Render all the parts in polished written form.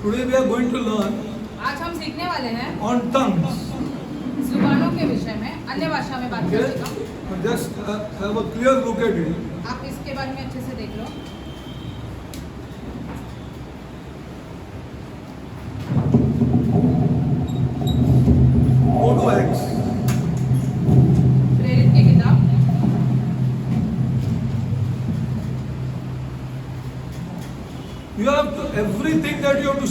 Today we are going to learn आज हम सीखने वाले हैं on tongues. जुबानों के विषय में, अन्य भाषा में बात Okay? करेगा। Just have a clear look at it. आप इसके बारे में अच्छे से देख लो। Go to Acts. प्रेरित की किताब You have to, everything that you have to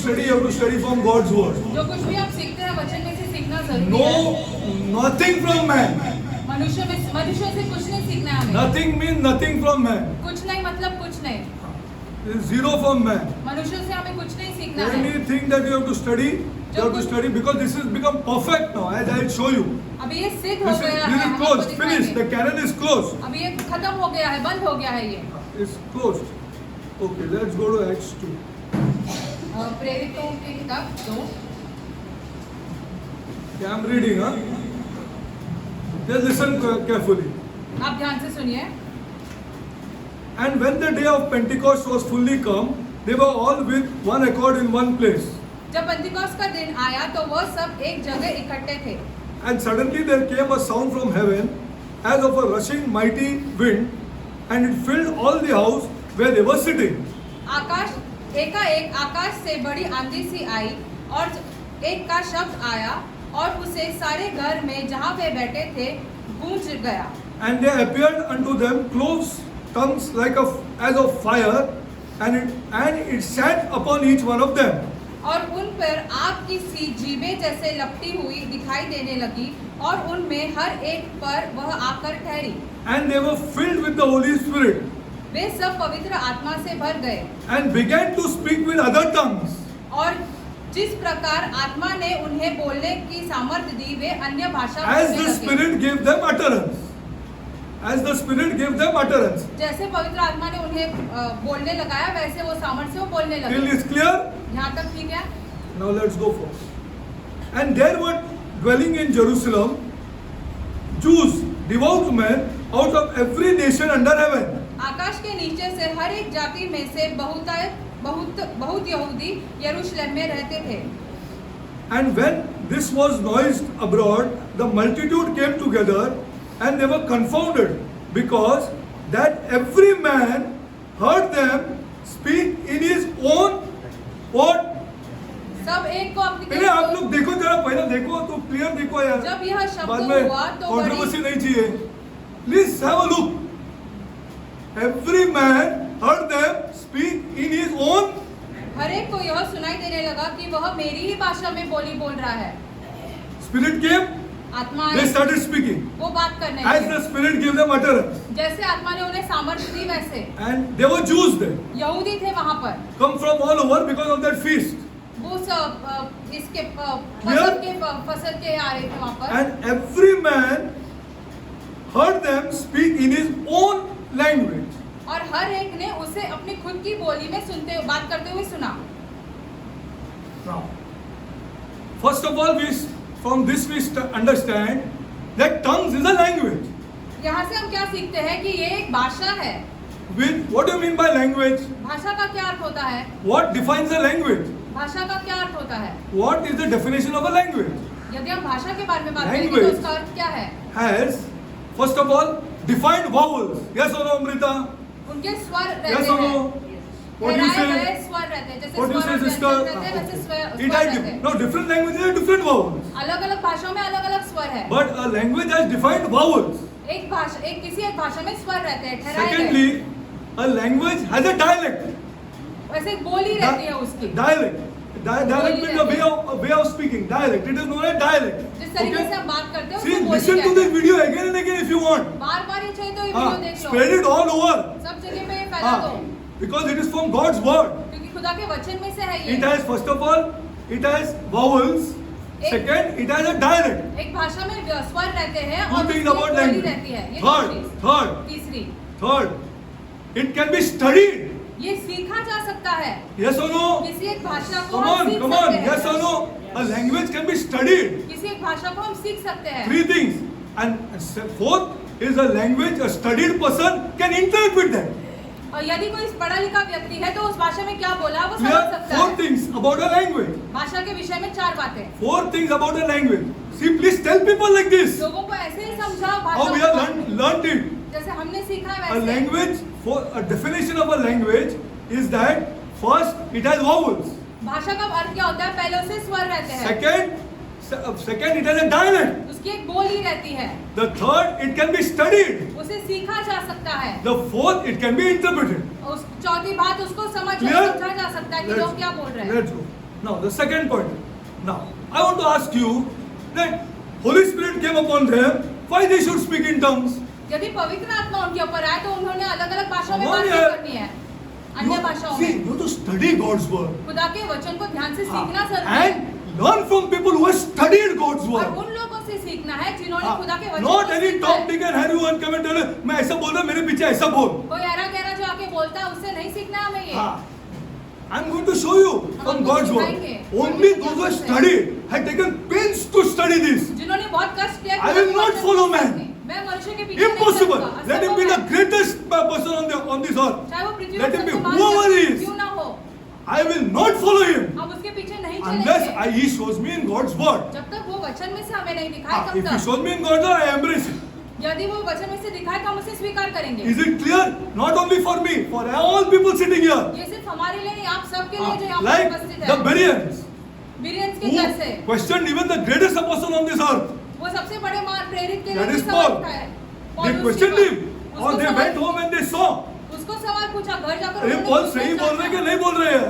study from God's word. जो कुछ भी आप सीखते हैं वचन में से सीखना जरूरी No, है। nothing from man. मनुष्यों से कुछ नहीं सीखना है हमें। Nothing means nothing from man. कुछ नहीं मतलब कुछ नहीं। Zero from man. मनुष्यों से हमें कुछ नहीं सीखना है। Anything that you have to study, you have to study because this has become perfect now, as I will show you. अभी ये सिद्ध हो This गया is है। closed, finished. The canon is closed. अभी ये खत्म हो गया है, बंद हो गया है ये। It's closed. Okay, let's go to Acts 2. प्रेरितों की किताब 2। Yeah, I'm reading, huh? Just listen carefully. आप ध्यान से सुनिए। And when the day of Pentecost was fully come, they were all with one accord in one place. जब Pentecost का दिन आया तो वह सब एक जगह इकट्ठे थे। And suddenly there came a sound from heaven, as of a rushing mighty wind, and it filled all the house where they were sitting. एकाएक आकाश से बड़ी आंधी सी आई और एक का शब्द आया और उसे सारे घर में जहाँ वे बैठे थे गूंज गया। And there appeared unto them cloven tongues as of fire, and it sat upon each one of them. और उन पर आग की सी जीभें जैसे लपटी हुई दिखाई देने लगी और उनमें हर एक पर वह आकर ठहरी। And they were filled with the Holy Spirit, वे सब पवित्र आत्मा से भर गए and began to speak with other tongues, और जिस प्रकार आत्मा ने उन्हें बोलने की सामर्थ्य दी वे अन्य भाषा as बोलने the लगे। Spirit gave them utterance. As the Spirit gave them utterance. जैसे पवित्र आत्मा ने उन्हें बोलने लगाया वैसे वो सामर्थ्य से वो बोलने Till लगे। is clear? यहाँ तक ठीक है? Now let's go forward. And there were dwelling in Jerusalem Jews, devout men, out of every nation under heaven. आकाश के नीचे से हर एक जाति में से बहुत यहूदी यरूशलेम में रहते थे। And when this was noised abroad, the multitude came together, and they were confounded, because that every man heard them speak in his own what? सब एक को अपनी पहले आप लोग देखो जरा, पहले देखो तो क्लियर देखो यार, जब यह बाद शब्द में हुआ तो कंट्रोवर्सी नहीं चाहिए। Please have a look. Every man heard them speak in his own. हर एक को यह सुनाई देने लगा कि वह मेरी ही भाषा में बोल रहा है। Spirit came, आत्मा they आई, started speaking. वो बात करने As लगे। the Spirit gave them utterance. जैसे आत्मा ने उन्हें सामर्थ्य दी वैसे And they were Jews there, यहूदी थे वहाँ पर। come from all over because of that feast. वो सब इसके फसल के आ रहे थे वहाँ पर। And every man heard them speak in his own language. और हर एक ने उसे अपनी खुद की बोली में बात करते हुए सुना। Now, first of all, from this we understand that tongues is a language. यहाँ से हम क्या सीखते हैं कि ये एक भाषा है। What do you mean by language? भाषा का क्या अर्थ होता है? What defines a language? भाषा का क्या अर्थ होता है? What is the definition of a language? यदि हम भाषा के बारे में बात करेंगे तो Language उसका अर्थ क्या है? has, first of all, defined vowels. Yes or no, Amrita? उनके स्वर रहते Yes or हैं। no? What do you ठहराए say? गए स्वर रहते हैं। जैसे What do you स्वर say, और sister? व्यंजन रहते हैं वैसे स्वर It रहते has हैं। no different languages have different vowels. अलग-अलग भाषाओं में अलग-अलग स्वर है। But a language has defined vowels. किसी एक भाषा में स्वर रहते हैं ठहराए गए। Secondly, a language has a dialect. वैसे एक बोली रहती है उसकी। Dialect. Dialect means a way of speaking. Dialect. It is known as dialect. जिस तरीके से हम बात करते हैं See, उसको बोली listen to कहते this video again and again if you want. हैं। बार-बार ये चाहिए तो ये वीडियो देख लो। Spread it all over. सब जगह पे फैला दो। Because it is from God's word. क्योंकि खुदा के वचन में से है ये। It has, first of all, it has vowels. Second, it has a dialect. एक भाषा में स्वर रहते हैं Two और things उसकी about बोली language. रहती है। ये दूसरी। तीसरी, Third, it can be studied. ये सीखा जा सकता है। Yes or no? किसी एक भाषा को Come हम on, सीख come सकते on. हैं। Yes or no? A language can be studied. किसी एक भाषा को हम सीख सकते हैं। Three things. And fourth is a language a studied person can interact with that. और यदि कोई पढ़ा लिखा व्यक्ति है तो उस भाषा में क्या बोला वो समझ Clear? सकता 4 है। things about a language. भाषा के विषय में 4 बातें। 4 things about a language. See, please tell people like this. लोगों को ऐसे ही समझाओ How we भाषा have को। learned it. जैसे हमने सीखा है A वैसे। language, for a definition of a language is that first it has vowels. भाषा का अर्थ क्या होता है? पहले उसे स्वर रहते हैं। Second it has a dialect. उसकी एक बोली रहती है। The third it can be studied. उसे सीखा जा सकता है। The fourth it can be interpreted. उस चौथी बात उसको Clear? समझा जा सकता है कि लोग क्या बोल रहे हैं। Let's go. Now the second point. Now I want to ask you that Holy Spirit came upon them. Why they should speak in tongues? यदि पवित्र आत्मा उनके ऊपर आए तो उन्होंने अलग अलग भाषाओं में Come on, बात यार। करनी है, अन्य भाषाओं See, में। you have to study God's word खुदा के वचन को ध्यान से सीखना जरूरी है and learn from people who have studied God's और word. उन लोगों से सीखना है जिन्होंने खुदा के वचन Not को any सीखा Tom, है। Dick and Harry one come and tell you, मैं ऐसा बोल रहा हूँ मेरे पीछे ऐसा बोल. कोई ऐरा गहरा जो आके बोलता है उससे नहीं सीखना हमें ये। हाँ. I'm going to show you from God's word. Only those who have studied, have taken pains to study this. जिन्होंने बहुत कष्ट किया I will not follow man. मैं मनुष्य के पीछे नहीं Impossible. चलूंगा, Let him be असंभव the है। greatest person on this earth. चाहे वो पृथ्वी Let पर him be सबसे महान whoever he व्यक्ति is. क्यों ना हो, I will not follow him हम उसके पीछे नहीं unless चलेंगे he shows me in God's word. जब तक वो वचन में से हमें नहीं दिखाए If तब he तक। shows me in God's word, I embrace it. यदि वो वचन में से दिखाए तो हम उसे स्वीकार करेंगे। Is it clear? Not only for me, for all people sitting here. ये सिर्फ हमारे लिए नहीं, आप सबके लिए जो यहाँ पर Like उपस्थित the है। Bereans, बिरियंस के जैसे who questioned even the greatest apostle on this earth. वो सबसे बड़े महान प्रेरित के लिए That भी is सवाल Paul. उठाया। They पौलुस questioned की him, बात- or उसको they सवाल- went home and they saw. उसको सवाल पूछा, घर जाकर अरे उन्होंने पॉल पूछना सही बोल रहे हैं कि चाहा। नहीं बोल रहे हैं?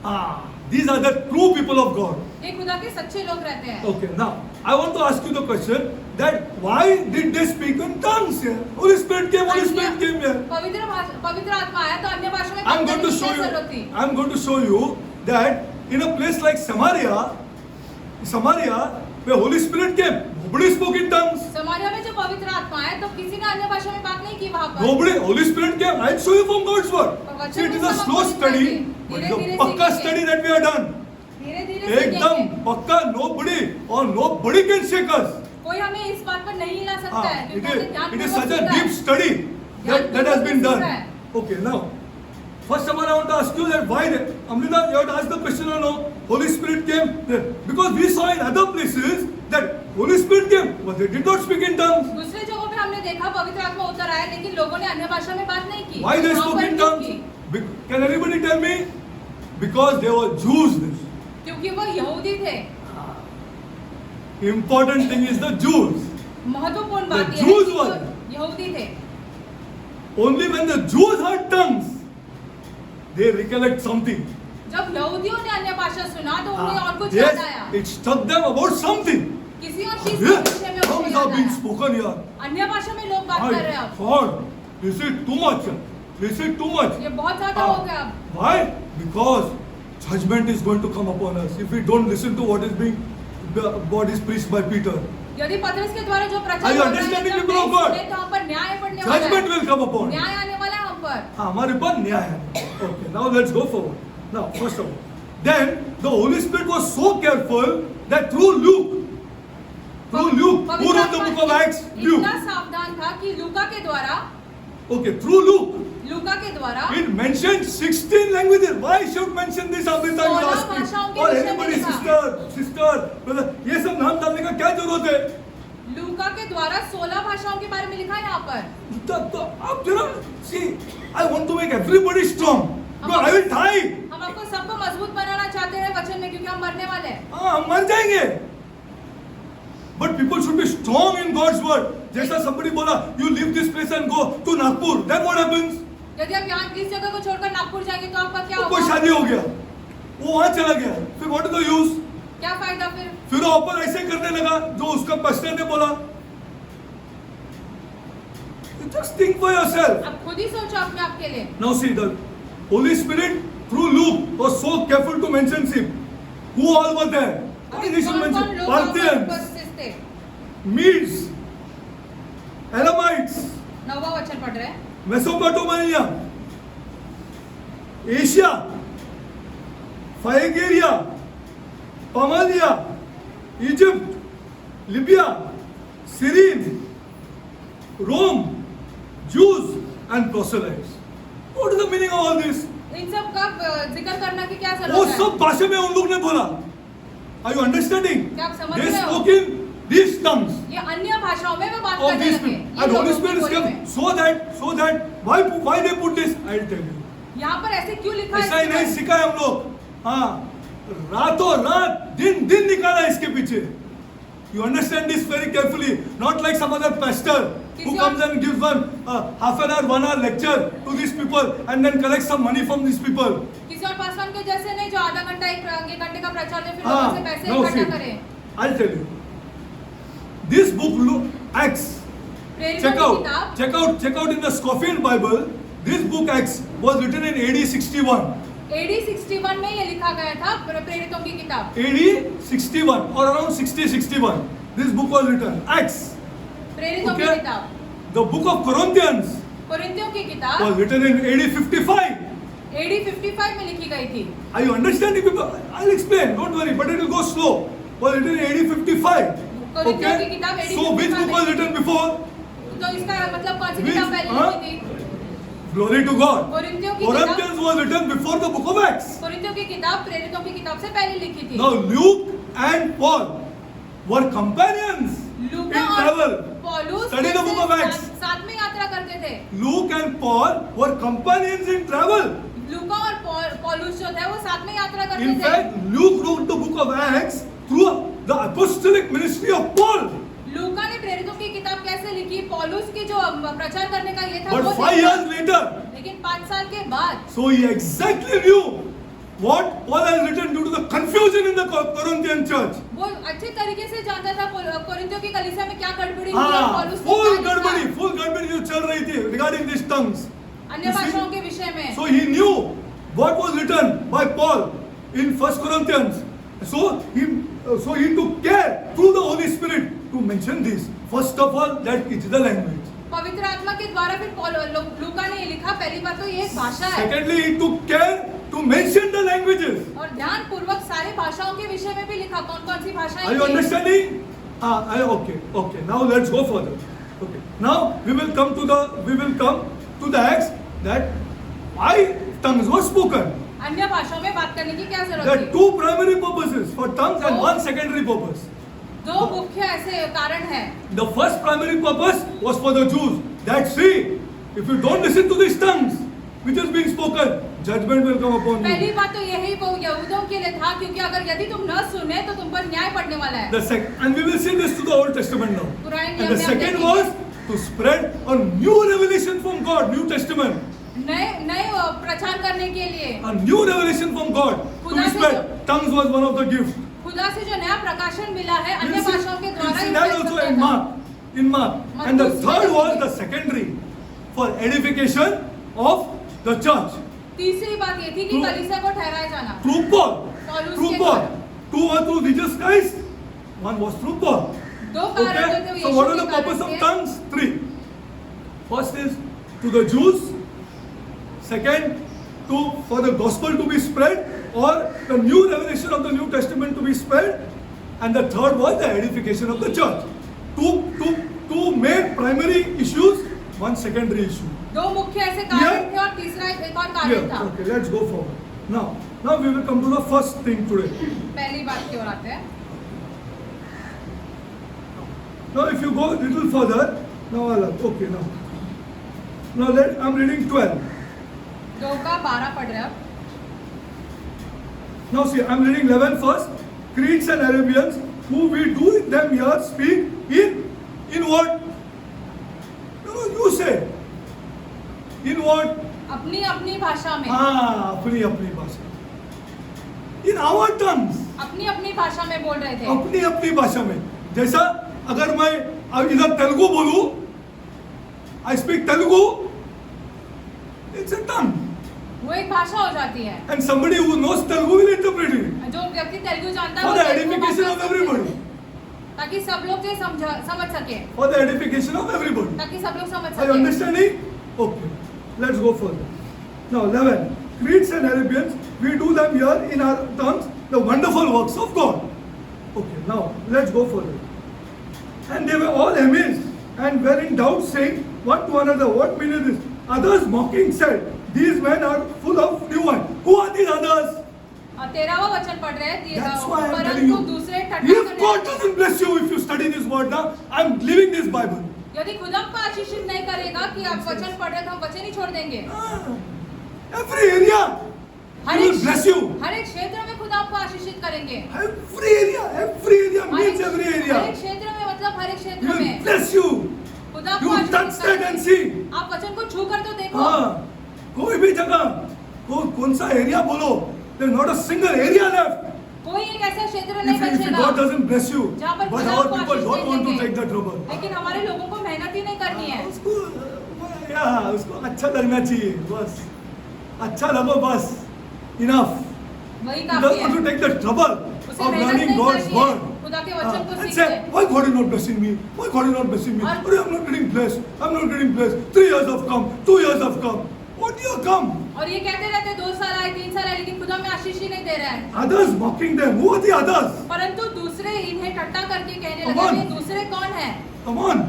हाँ, these are the true people of God. ये खुदा के सच्चे लोग रहते हैं। Okay, now I want to ask you the question that why did they speak in tongues here? Holy Spirit came here. पवित्र आत्मा आया तो अन्य भाषा में I'm बात going to करने की show क्या you. जरूरत थी? I'm going to show you that in a place like Samaria, where Holy Spirit came, nobody spoke in tongues. Samaria में जो पवित्र आत्मा आया तो किसी ने अन्य भाषा में बात नहीं की वहाँ पर। Nobody. Holy Spirit came. I'll show you from God's word. See, it is a slow study, but it's a pakka study that we have done. धीरे-धीरे एकदम सीखेंगे। पक्का. Nobody can shake us. कोई हमें इस बात पर नहीं हिला सकता है It क्योंकि हमने ध्यान is पूर्वक such a सुना deep है। study that has been done. सीखा है। Okay, now, first of all, I want to ask you that why, Amrita, you have to ask the question or no? Holy Spirit came because we saw in other places that Holy Spirit came, but they did not speak in tongues. दूसरे जगहों पे हमने देखा पवित्र आत्मा उतर आया लेकिन लोगों ने अन्य भाषा में बात नहीं की। Why they वहाँ spoke पर in क्यों tongues? की? Can anybody tell me? Because they were Jews. क्योंकि वो यहूदी थे। Important thing is the Jews. महत्वपूर्ण बात The यह है Jews कि वो were- यहूदी थे। Only when the Jews heard tongues, they recollect something. जब यहूदियों ने अन्य भाषा सुना तो उन्हें और कुछ याद आया। Yes, it struck them about something. किसी और चीज के विषय में उन्हें Tongues याद are being आया। spoken here. अन्य भाषा में लोग बात कर रहे हैं अब। God, this is too much. This is too much. ये बहुत ज्यादा हो गया अब। Why? Because judgment is going to come upon us if we don't listen to what is preached by Peter. यदि पतरस के द्वारा जो Are प्रचार you हो रहा है understanding, जब people of नहीं God? सुने तो हम पर न्याय पड़ने वाला Judgment है। will come upon us. न्याय आने वाला है हम पर। हाँ, हमारे पर न्याय है. Okay, now let's go forward. Now, first of all, then the Holy Spirit was so careful that through Luke, who wrote the book of Acts? Luke. इतना सावधान था कि लूका के द्वारा Okay, through Luke, लूका के द्वारा it mentioned 16 languages. Why should mention this every time you 16 ask me? भाषाओं के Or विषय में anybody, लिखा। sister, brother, ये सब नाम डालने का क्या जरूरत है? लूका के द्वारा 16 भाषाओं के बारे में लिखा है यहाँ पर। आप जरा, see, I want to make everybody strong. No, I will die. हम आपको सबको मजबूत बनाना चाहते हैं वचन में क्योंकि हम मरने वाले हैं। हाँ, हम मर जाएंगे. But people should be strong in God's word. जैसा somebody बोला, you leave this place and go to Nagpur. Then what happens? यदि आप यहाँ इस जगह को छोड़कर नागपुर जाएंगे तो आपका क्या तो कोई होगा? शादी हो गया, वो वहां चला गया, फिर what is the use? क्या फायदा फिर? फिर वो ऊपर ऐसे करने लगा जो उसका पास्टर ने बोला. You just think for yourself. आप खुद ही सोचो अपने आप के लिए। Now see, the Holy Spirit through Luke was so careful to mention him. Who all were there? Why he should कौन-कौन mention? लोग वहाँ पर Parthians, उपस्थित थे? Medes, Elamites, 9वां वचन पढ़ रहे हैं। Mesopotamia, Asia, Phrygia, Pamalia, Egypt, Libya, Cyrene, Rome, Jews and proselytes. What is the meaning of all this? इन सब का जिक्र करना की क्या वो जरूरत है? सब भाषा में उन लोग ने बोला. Are you understanding? क्या आप समझ They रहे हो? spoke in these tongues ये अन्य भाषाओं में वो बात of करने these लगे। people. ये And Holy लोगों की Spirit बोली came में। so that why they put this? I'll tell you. यहाँ पर ऐसे क्यों लिखा है? ऐसा ही नहीं सिखाए हम लोग. हाँ, रातों रात दिन दिन निकाला इसके पीछे. You understand this very carefully, not like some other pastor who किसी comes and gives one half an hour, 1 hour lecture to these people and then collects some money from these people. किसी और पासवान के जैसे नहीं जो आधा घंटा एक घंटे का प्रचार दे फिर हाँ, लोगों से पैसे no, इकट्ठा see, करे। I'll tell you. This book, Acts, प्रेरितों की किताब check out in the Scofield Bible. This book Acts was written in AD 61. AD 61 में ये लिखा गया था प्रेरितों की किताब। AD 61 or around 60-61. This book was written. Acts. प्रेरितों की Okay. किताब। The book of Corinthians कोरिन्थियों की was किताब written in AD 55. AD 55 में लिखी गई थी। Are you understanding people? I'll explain. Don't worry, but it will go slow. Was written in AD 55. कोरिन्थियों की किताब AD So which 55 book was written before? तो इसका मतलब कौन सी Which- किताब पहले हाँ? लिखी थी? Glory to God. कोरिन्थियों की किताब Corinthians was written before the book of Acts. कोरिन्थियों की किताब प्रेरितों की किताब से पहले लिखी थी। Now Luke and Paul were companions in Luka travel. और पौलुस Study the book of Acts. साथ में यात्रा करते थे। Luke and Paul were companions in travel. लूका और पौलुस जो थे वो साथ में यात्रा करते In थे। fact, Luke wrote the book of Acts through the apostolic ministry of Paul. लूका ने प्रेरितों की किताब कैसे लिखी? पौलुस की जो प्रचार करने का ये था But वो 5 देखा। years later, लेकिन 5 साल के बाद so he exactly knew what Paul has written due to the confusion in the Corinthian church. वो अच्छे तरीके से जानता था कोरिन्थियों की कलीसिया में क्या गड़बड़ी हुई है, पौलुस ने full क्या लिखा। full गड़बड़ी जो चल रही थी regarding these tongues. अन्य You see? भाषाओं के विषय में। So he knew what was written by Paul in 1 Corinthians. So he took care through the Holy Spirit to mention this. First of all, that it is the language. पवित्र आत्मा के द्वारा फिर लूका ने ये लिखा, पहली बात तो ये एक भाषा है Secondly, he took care to mention the languages. और ध्यान पूर्वक सारे भाषाओं के विषय में भी लिखा, कौन कौन सी भाषाएं Are you थी। understanding? Okay. Now let's go further. Okay. Now we will come to the Acts that why tongues were spoken. अन्य भाषाओं में बात करने की क्या There जरूरत are थी? 2 primary purposes for tongues and दो- 1 secondary purpose. दो मुख्य ऐसे कारण हैं। The first primary purpose was for the Jews. That see, if you don't listen to these tongues, which is being spoken, judgment will come upon पहली you. बात तो यही वो यहूदियों के लिए था, क्योंकि अगर यदि तुम न सुने तो तुम पर न्याय पड़ने वाला है। And we will see this to the Old Testament now. पुराने And नियम the में हम second देखेंगे। was to spread a new revelation from God, New Testament. नए प्रचार करने के लिए A new revelation from God to खुदा be से spread. Tongues was one of the gifts. खुदा से जो नया प्रकाशन मिला है अन्य We'll see, भाषाओं के we'll द्वारा see ही that प्रकट also होता in था। Mark. In Mark. And the Marcos third was में the secondary for edification of the church. तीसरी बात ये थी कि Through- कलीसिया को ठहराया जाना। Through Paul. पौलुस Through के Paul. द्वारा। 2 were through Jesus Christ. 1 was through Paul. दो कारण जो थे Okay. वो So यीशु what are के the purpose कारण of थे। tongues? 3. First is to the Jews. Second, for the gospel to be spread, or the new revelation of the New Testament to be spread. And the third was the edification of the church. Two main primary issues, 1 secondary issue. दो मुख्य ऐसे Yeah. कारण थे और तीसरा एक और कारण Here, था। okay, let's go forward. Now we will come to the first thing today. पहली बात की ओर आते हैं। Now if you go a little further, okay, now I'm reading 12. 2 का 12 पढ़ रहे हैं अब। Now see, I'm reading 11 first. Cretes and Arabians, who we do them here speak in what? No, you say. In what? अपनी अपनी भाषा में अपनी भाषा. In our tongues. अपनी अपनी भाषा में बोल रहे थे। अपनी भाषा में. जैसा अगर मैं अब इधर तेलुगु बोलूं, I speak Telugu, it's a tongue. वो एक भाषा हो जाती है। And somebody who knows Telugu will interpret it. जो व्यक्ति तेलुगु जानता है For वो the तेलुगु edification भाषा of समझे। everybody. ताकि सब लोग ये समझ सके, For the edification of everybody. ताकि सब लोग समझ Are you सके। understanding? Okay. Let's go further. Now 11. Cretes and Arabians, we do them here in our tongues, the wonderful works of God. Okay, now let's go further. And they were all amazed and were in doubt, saying one to another, what meaneth this? Others mocking said, these men are full of new wine. Who are these others? 13वां वचन पढ़ रहे हैं That's why I'm telling you. परंतु दूसरे ठट्ठा If God करने doesn't bless you, if you study this word now, I'm leaving this Bible. यदि खुदा आपको आशीषित नहीं करेगा कि आप वचन पढ़ रहे तो हम वचन ही छोड़ देंगे। Every area, her He will bless you. हर एक क्षेत्र में खुदा आपको आशीषित करेंगे। Every area means every हर area. एक क्षेत्र में मतलब हर एक He क्षेत्र will में bless you. खुदा आपको You touch आशीषित that and करेंगे। see. आप वचन को छू कर तो देखो। हाँ, कोई भी जगह, कौन सा एरिया बोलो, there's not a single area left. कोई एक ऐसा क्षेत्र नहीं If बचेगा God doesn't bless you, जहाँ पर but खुदा our आपको people आशीष don't नहीं want to देंगे। take the trouble. लेकिन हमारे लोगों को मेहनत ही नहीं करनी है। उसको अच्छा लगना चाहिए, बस अच्छा लगो, बस enough. वही He काफी doesn't है। want to take the trouble उसे of मेहनत learning नहीं God's करनी है word. खुदा के वचन को And सीखने। say, why God is not blessing me? Why God is not blessing me? और- But I'm not getting blessed. I'm not getting blessed. 3 years have come. 2 years have come. What year come? और ये कहते रहते 2 साल आए 3 साल आए लेकिन खुदा में आशीष ही नहीं दे रहा है। Others mocking them. Who are the others? परंतु दूसरे इन्हें ठट्टा करके कहने Come लगे on. ये दूसरे कौन है? Come on.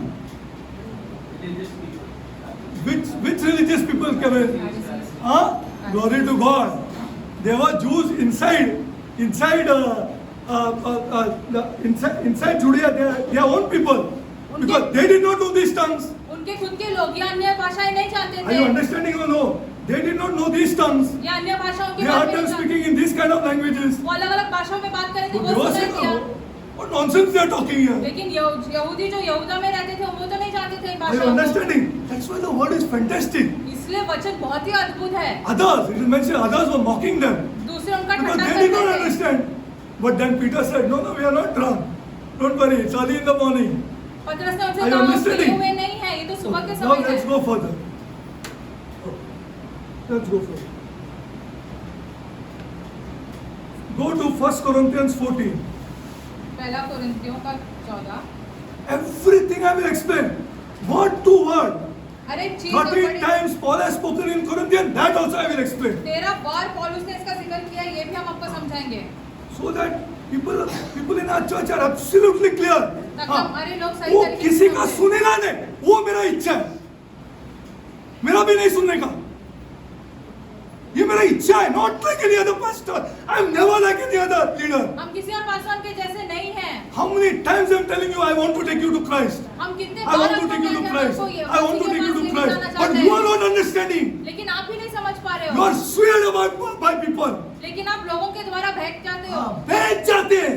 Which religious people came in? Huh? Glory to God. There were Jews inside Judea, their own people, because they did not know these tongues. उनके खुद के लोग ये अन्य भाषाएं नहीं जानते Are you थे। understanding or no? They did not know these tongues. ये अन्य भाषाओं के They बारे heard में them नहीं जानते। speaking in these kind of languages. वो अलग-अलग भाषाओं में बात कर रहे थे So वो they were सुनाई saying, दिया। what nonsense they are talking here. लेकिन यहूदी जो यहूदा में रहते थे वो तो नहीं जानते थे इन Are you भाषाओं को। understanding? That's why the word is fantastic. इसलिए वचन बहुत ही अद्भुत है। Others, it is mentioned, others were mocking them. दूसरे उनका Because Thatta they did not करते थे। understand. But then Peter said, no, we are not drunk. Don't worry, it's early in the morning. पतरस ने उनसे Are you कहा हम understanding? पिए हुए नहीं है, ये तो सुबह के Now समय let's है। go further. Let's go further. Go to 1 Corinthians 14. पहला कोरिन्थियों का 14। Everything I will explain. Word to word. हर एक चीज को 13 बड़ी- times Paul has spoken in Corinthians. That also I will explain. 13 बार पौलुस ने इसका जिक्र किया, ये भी हम आपको समझाएंगे। So that people in our church are absolutely clear. ताकि हाँ, हमारे लोग सही वो तरीके से किसी का समझें। सुनेगा नहीं, वो मेरा इच्छा है, मेरा भी नहीं सुनने का, ये मेरा इच्छा है. Not like any other pastor. I am never like any other leader. हम किसी और पासवान के जैसे नहीं हैं। How many times I am telling you I want to take you to Christ. हम कितने I want to आपको take you to कहते हैं, Christ. आपको ये I want to मसीह के take you पास to लेके Christ. जाना But चाहते you are हैं। not understanding. लेकिन आप ही नहीं समझ पा रहे You हो। are swayed by people. लेकिन आप लोगों के द्वारा बहक जाते हो। बैठ जाते हैं.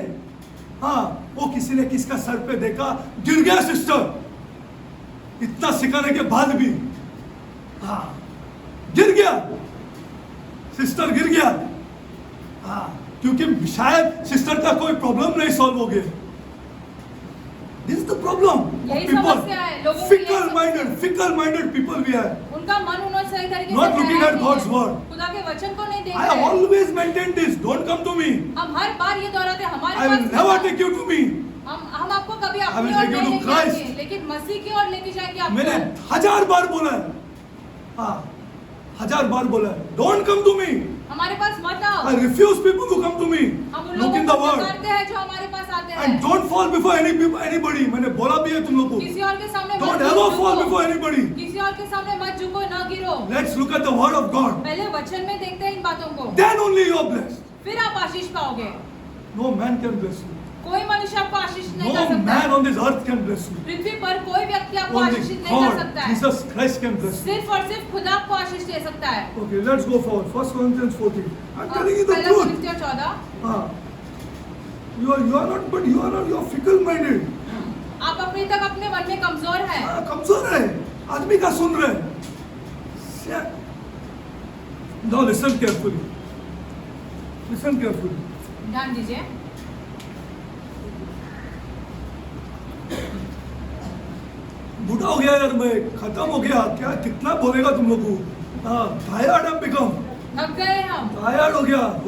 हाँ, वो किसी ने किसका सर पे देखा, गिर गया सिस्टर, इतना सिखाने के बाद भी, हाँ, गिर गया सिस्टर, गिर गया. हाँ, क्योंकि शायद सिस्टर का कोई प्रॉब्लम नहीं सॉल्व हो गया. This is the problem of यही people. समस्या है, लोगों की यही Fickle minded people we are. उनका मन उन्होंने सही तरीके Not से looking ठहराया at नहीं God's है। word. खुदा के वचन को नहीं देख I have रहे। always maintained this. Don't come to me. हम हर बार ये दोहराते हैं, हमारे I will पास never मत आओ। take you to me. हम आपको कभी I will अपनी ओर take you नहीं to लेके Christ. जाएंगे, लेकिन मसीह की ओर लेके जाएंगे मैंने आपको। 1000 बार बोला है, हाँ, 1000 बार बोला है. Don't come to me. हमारे पास मत आओ। I refuse people to come to me. हम उन Look लोगों in the को word. पुकारते हैं जो हमारे पास आते हैं। And don't fall before anybody. मैंने बोला भी है तुम लोग को. किसी और के सामने Don't मत ever झुको। fall before anybody. किसी और के सामने मत झुको, न गिरो। Let's look at the word of God. पहले वचन में देखते हैं इन बातों को, Then only you are blessed. फिर आप आशीष पाओगे। No man can bless you. कोई मनुष्य आपको आशीष नहीं कर No सकता man है। on this earth can bless you. पृथ्वी पर कोई व्यक्ति आपको Only आशीषित नहीं कर God, सकता है। Jesus Christ can bless you. सिर्फ और सिर्फ खुदा आपको आशीष दे सकता है। Okay, let's go forward. 1 Corinthians 14. I'm telling you the पहला truth. कोरिन्थियों 14। हाँ. You are not, but you are fickle minded. आप अभी तक अपने मन में कमजोर हैं। हाँ, कमजोर है, आदमी का सुन रहे हैं. Now listen carefully. Listen carefully. ध्यान दीजिए। बूढ़ा हो गया यार, मैं खत्म हो गया. क्या कितना बोलेगा तुम लोग को? हाँ, tired have become. थक गए हम। टायर्ड हो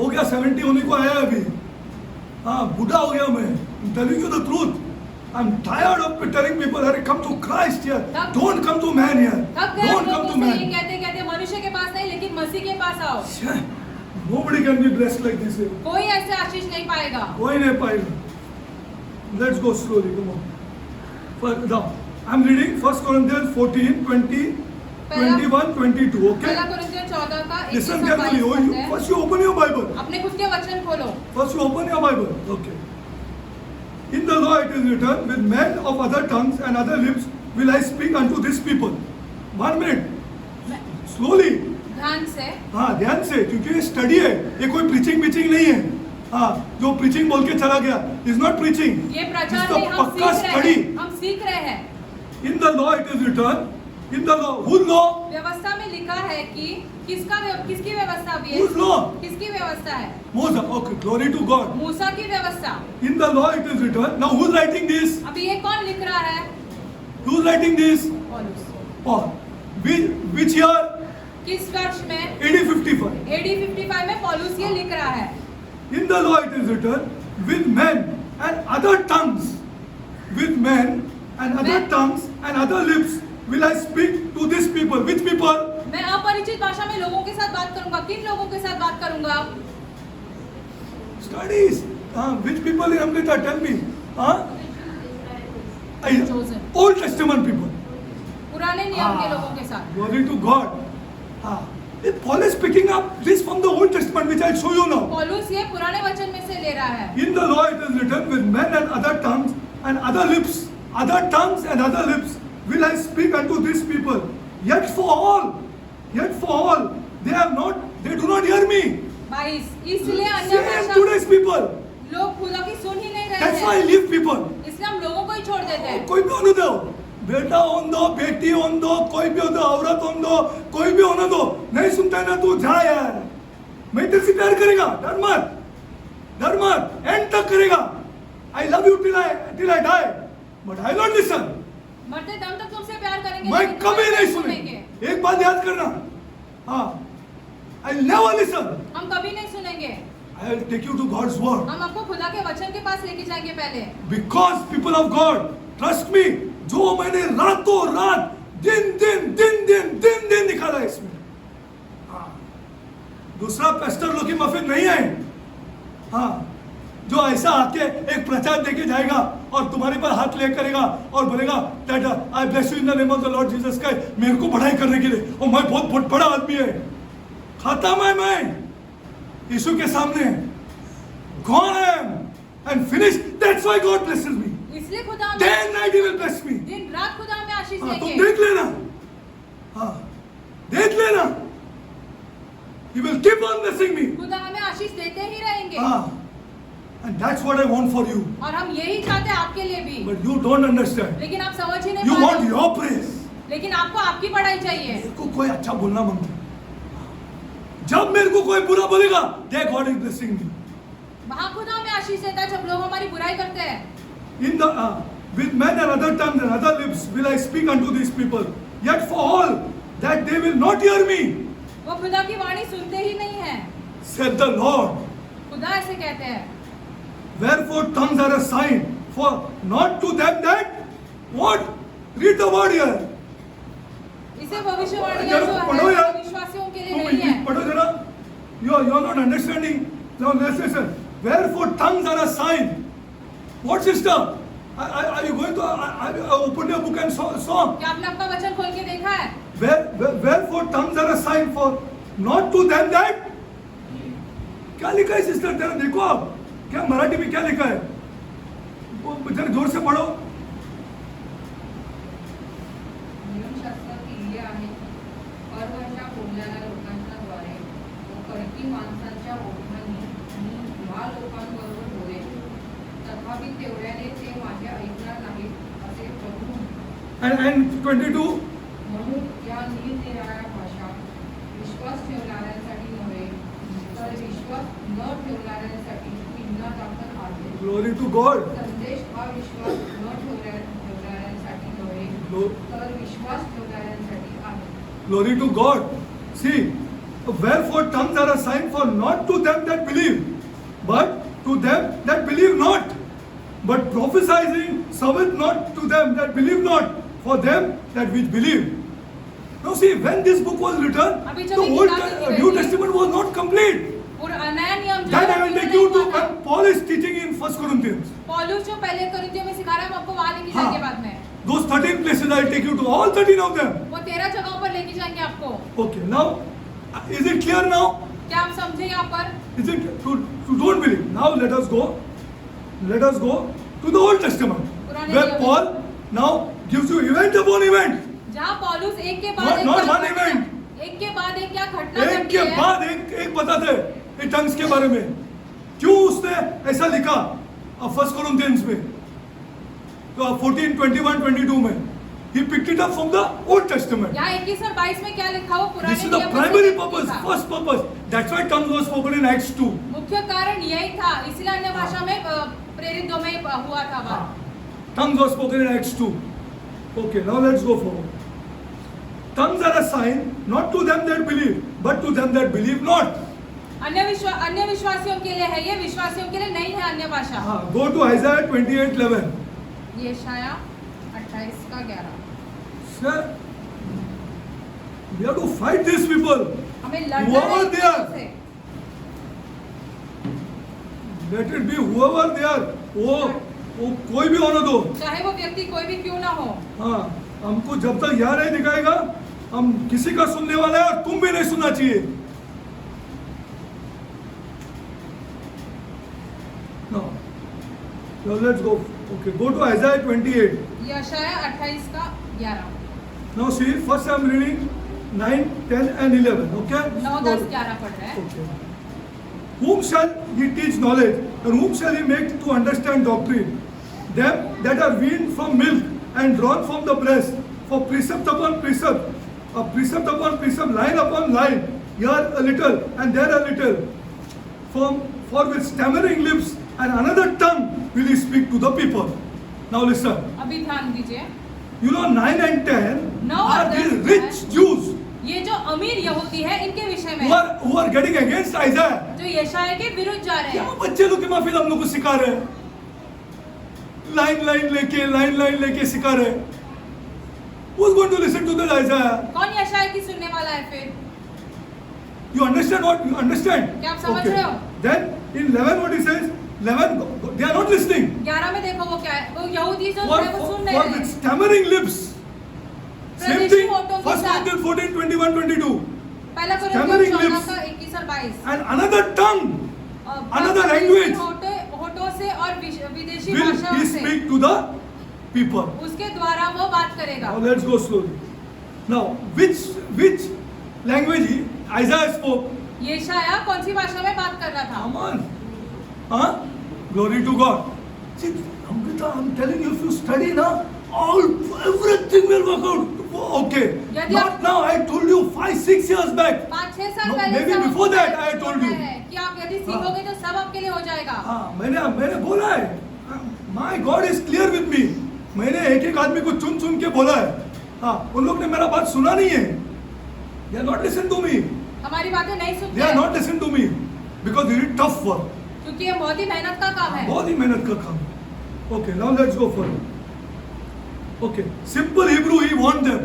गया 70 होने को आया है अभी. हाँ, बूढ़ा हो गया मैं. I'm telling you the truth. I'm tired of telling people that come to Christ here. Don't come to man here. थक गए हम Don't come लोग to मुझसे ये man. कहते कहते मनुष्य के पास नहीं, लेकिन मसीह के पास आओ। Nobody can be blessed like this. कोई ऐसे आशीष नहीं पाएगा। कोई नहीं पाएगा. Let's go slowly. Come on. Now, I'm reading 1 Corinthians 14, 20 पहला 21, 22. Okay? पहला कोरिन्थियों 14 का 21 Listen से 22 carefully. Oh, पढ़ते हैं। first you open your Bible. अपने खुद के वचन खोलो। First you open your Bible. Okay. In the law it is written, with men of other tongues and other lips will I speak unto this people. 1 minute. Slowly. ध्यान से हाँ ध्यान से, क्योंकि ये स्टडी है, ये कोई प्रीचिंग नहीं है। हाँ, जो प्रीचिंग बोल के चला गया इज नॉट प्रीचिंग, ये प्रचार इसका नहीं, हम पक्का सीख रहे स्टडी। हैं, हम सीख रहे हैं। In the law it is return, in the law, whose law? व्यवस्था में लिखा है कि किसकी व्यवस्था भी है? Whose law? किसकी व्यवस्था है? Moses. Okay, glory to God. मूसा की व्यवस्था। In the law it is written. Now who's writing this? अभी ये कौन लिख रहा है? Who's writing this? पौलुस। Paul. Which year? किस वर्ष में? AD 55. AD 55 में पौलुस ये लिख रहा है। In the law it is written, with men and other tongues, with men and other tongues and other lips will I speak to this people. Which people? मैं अपरिचित भाषा में लोगों के साथ बात करूंगा। किन लोगों के साथ बात करूंगा? Studies. Which people in Amrita? Tell me. Chosen. Old Testament people. पुराने नियम के लोगों के साथ। Glory to God. Paul is picking up this from the Old Testament, which I'll show you now. पौलुस ये पुराने वचन में से ले रहा है। In the law it is written, with men and other tongues and other lips, other tongues and other lips will I speak unto these people. Yet for all, they have not, they do not hear me. 22 इसलिए अन्य Same भाषा today's people. लोग खुदा की सुन ही नहीं रहे That's why I हैं। leave people. इसलिए हम लोगों को ही छोड़ देते हैं। कोई भी होने दो, बेटा होने दो, बेटी होने दो, कोई भी होने दो, औरत होने दो, कोई भी होने दो, नहीं सुनता है ना तू जा यार, मैं तेरे से प्यार करेगा, डर मत, एंड तक करेगा। I love you till I die, but I don't listen. मरते दम तक तुमसे प्यार करेंगे, मैं लेकिन कभी तुम्हें नहीं सुनेंगे। एक बात याद करना, हाँ, I never listen. हम कभी नहीं सुनेंगे। I will take you to God's word. हम आपको खुदा के वचन के पास लेके जाएंगे पहले। Because people of God, trust me, जो मैंने रातों रात दिन निकाला इसमें। हाँ, दूसरा पेस्टर लोग की मफिद नहीं है। हाँ, जो ऐसा आके एक प्रचार देके जाएगा और तुम्हारे पर हाथ ले करेगा और बोलेगा dad I bless you in the name of the Lord Jesus Christ, मेरे को बढ़ाई करने के लिए, और मैं बहुत बड़ा आदमी है, खत्म है मैं यीशु के सामने, gone I am and finished. That's why God blesses me. इसलिए खुदा Day and night He will bless me. दिन रात खुदा हमें आशीष हाँ, तुम देंगे। देख लेना, हाँ, देख लेना, He will keep on blessing me. खुदा हमें आशीष देते ही रहेंगे। हाँ, and that's what I want for you. और हम यही चाहते हैं आपके लिए भी। But you don't understand. लेकिन आप समझ ही नहीं You पा want रहे। your praise. लेकिन आपको आपकी पढ़ाई चाहिए। मेरे को कोई अच्छा बोलना मांगता, जब मेरे को कोई बुरा बोलेगा, there God is blessing me. वहाँ खुदा हमें आशीष देता है जब लोग हमारी बुराई करते हैं। In the with men and other tongues and other lips will I speak unto these people. Yet for all that they will not hear me, वो खुदा की वाणी सुनते ही नहीं है। said the Lord. खुदा ऐसे कहते हैं। Wherefore tongues are a sign for not to them that what? Read the word here. इसे भविष्यवाणी जरा जो पढ़ो है यार। विश्वासियों के लिए तुम नहीं है। पढ़ो जरा. You are not understanding. Now let's listen. Wherefore tongues are a sign. What sister? Are you going to open your book and saw? क्या आपने अपना वचन खोल के देखा है? Wherefore tongues are a sign for not to them that. क्या लिखा है सिस्टर? जरा देखो आप, क्या मराठी में क्या लिखा है? वो जरा जोर से पढ़ो. जीवनशास्त्र केली आहे परभाषा बोलणाऱ्या लोकांच्या द्वारे व परकी माणसांच्या ओठांनी मी ह्या लोकांबरोबर बोलेन, तथापि तेवढ्याने ते माझे ऐकणार नाहीत असे प्रभू म्हणतात. And 22. म्हणून या निरनिराळ्या भाषा विश्वास ठेवणाऱ्यांसाठी नव्हे तर विश्वास न ठेवणाऱ्यांसाठी चिन्हादाखल आहे. Glory to God. संदेश हा विश्वास न ठेवणाऱ्यांसाठी नव्हे तर विश्वास ठेवणाऱ्यांसाठी आहे. Glory to God. See, wherefore tongues are a sign for not to them that believe, but to them that believe not. But prophesying serveth not to them that believe not, for them that which believe. Now see, when this book was written, अभी the जब ये Old किताब लिखी New गई थी, Testament was not complete. और नया नियम जो Then है I will वो take you नहीं to हुआ था। when Paul is teaching in 1 Corinthians. पौलुस जो पहले कोरिन्थियों में सिखा रहा है, हम आपको वहाँ लेके जाएंगे बाद में। Those 13 places I will take you to, all 13 of them. वो वो 13 जगहों पर लेके जाएंगे आपको। Okay, now, is it clear now? क्या आप समझे यहाँ पर? Is it to don't believe? Now let us go to the Old Testament, पुराने where नियम। Paul now gives you event upon event. जहाँ पौलुस एक के बाद Not- एक not क्या one घटना- event. एक के बाद एक क्या घटना एक घटती के है। बाद एक बताते हैं टंग्स के बारे में। क्यों उसने ऐसा लिखा फर्स्ट कोरिन्थियंस में, तो 14, 21, 22 में he picked it up from the Old Testament. यहाँ 21 और 22 में क्या लिखा हो? पुराने This is the नियम में primary से purpose, लिखा। first purpose. That's why tongues was spoken in Acts 2. मुख्य कारण यही था, इसलिए अन्य भाषा में प्रेरित 2 में हुआ था बात। Tongues was spoken in Acts 2. Okay, now let's go forward. Tongues are a sign not to them that believe, but to them that believe not. अन्य विश्वासियों के लिए है, ये विश्वासियों के लिए नहीं है अन्य भाषा। Go to Isaiah 28:11. यशायाह 28:11। Sir, we have to fight these people. हमें लड़ना Whoever है they are. इनसे। Let it be whoever they are. वो कोई भी होने दो। चाहे वो व्यक्ति कोई भी क्यों ना हो। हाँ, हमको जब तक यार नहीं दिखाएगा, हम किसी का सुनने वाला है और तुम भी नहीं सुनना चाहिए। No. So let's go. Okay, go to Isaiah 28. यशायाह 28:11। Now see, first I'm reading 9, 10 and 11. Okay? 9, 10, 11 पढ़ रहे हैं। Okay. Whom shall he teach knowledge, and whom shall he make to understand doctrine? Them that are weaned from milk and drawn from the breast, for precept upon precept, line upon line, here a little and there a little. For with stammering lips and another tongue will he speak to the people. Now listen. अभी ध्यान दीजिए। You know 9 and 10 9 are और these 10 rich Jews ये जो अमीर यहूदी है इनके विषय में who are getting against Isaiah. जो यशायाह के विरुद्ध जा रहे क्या हैं। बच्चे लोग के माफिक हम लोग को सिखा रहे हैं, लाइन लेके सिखा रहे हैं। Who's going to listen to that Isaiah? कौन यशायाह की सुनने वाला है फिर? You understand what you understand? क्या आप समझ रहे हो? Then in 11 what he says, 11 they are not listening. 11 में देखो वो क्या है, वो यहूदी जो For, है वो सुन नहीं for रहे with हैं। stammering lips. Same प्रदेशी thing. होठों के 1 साथ। Corinthians 14, 21, 22. पहला stammering कोरिन्थियों lips. 14:21 और 22। And another tongue और another प्रदेशी language. होठों से और विदेशी will भाषाओं he से speak to the people. उसके द्वारा वो बात करेगा। Now let's go slowly. Now which language Isaiah spoke? यशायाह कौन सी भाषा में बात कर रहा था? Come on. Huh? Glory to God. See, Amrita, I'm telling you, if you study now, everything will work out. Okay. यदि Not आप- now. I told you 5-6 years back. 5-6 साल No, पहले maybe सब before आपको that I told you. है कि आप यदि सीखोगे तो सब आपके लिए हो जाएगा। हाँ, मैंने बोला है. My God is clear with me. मैंने एक आदमी को चुन के बोला है. हाँ, उन लोग ने मेरा बात सुना नहीं है. They are not listen to me. हमारी बातें नहीं सुनते They are हैं, not listen to me because it is tough work. क्योंकि ये बहुत ही मेहनत का काम है। बहुत ही मेहनत का काम. Okay, now let's go further. Okay, simple Hebrew he want them.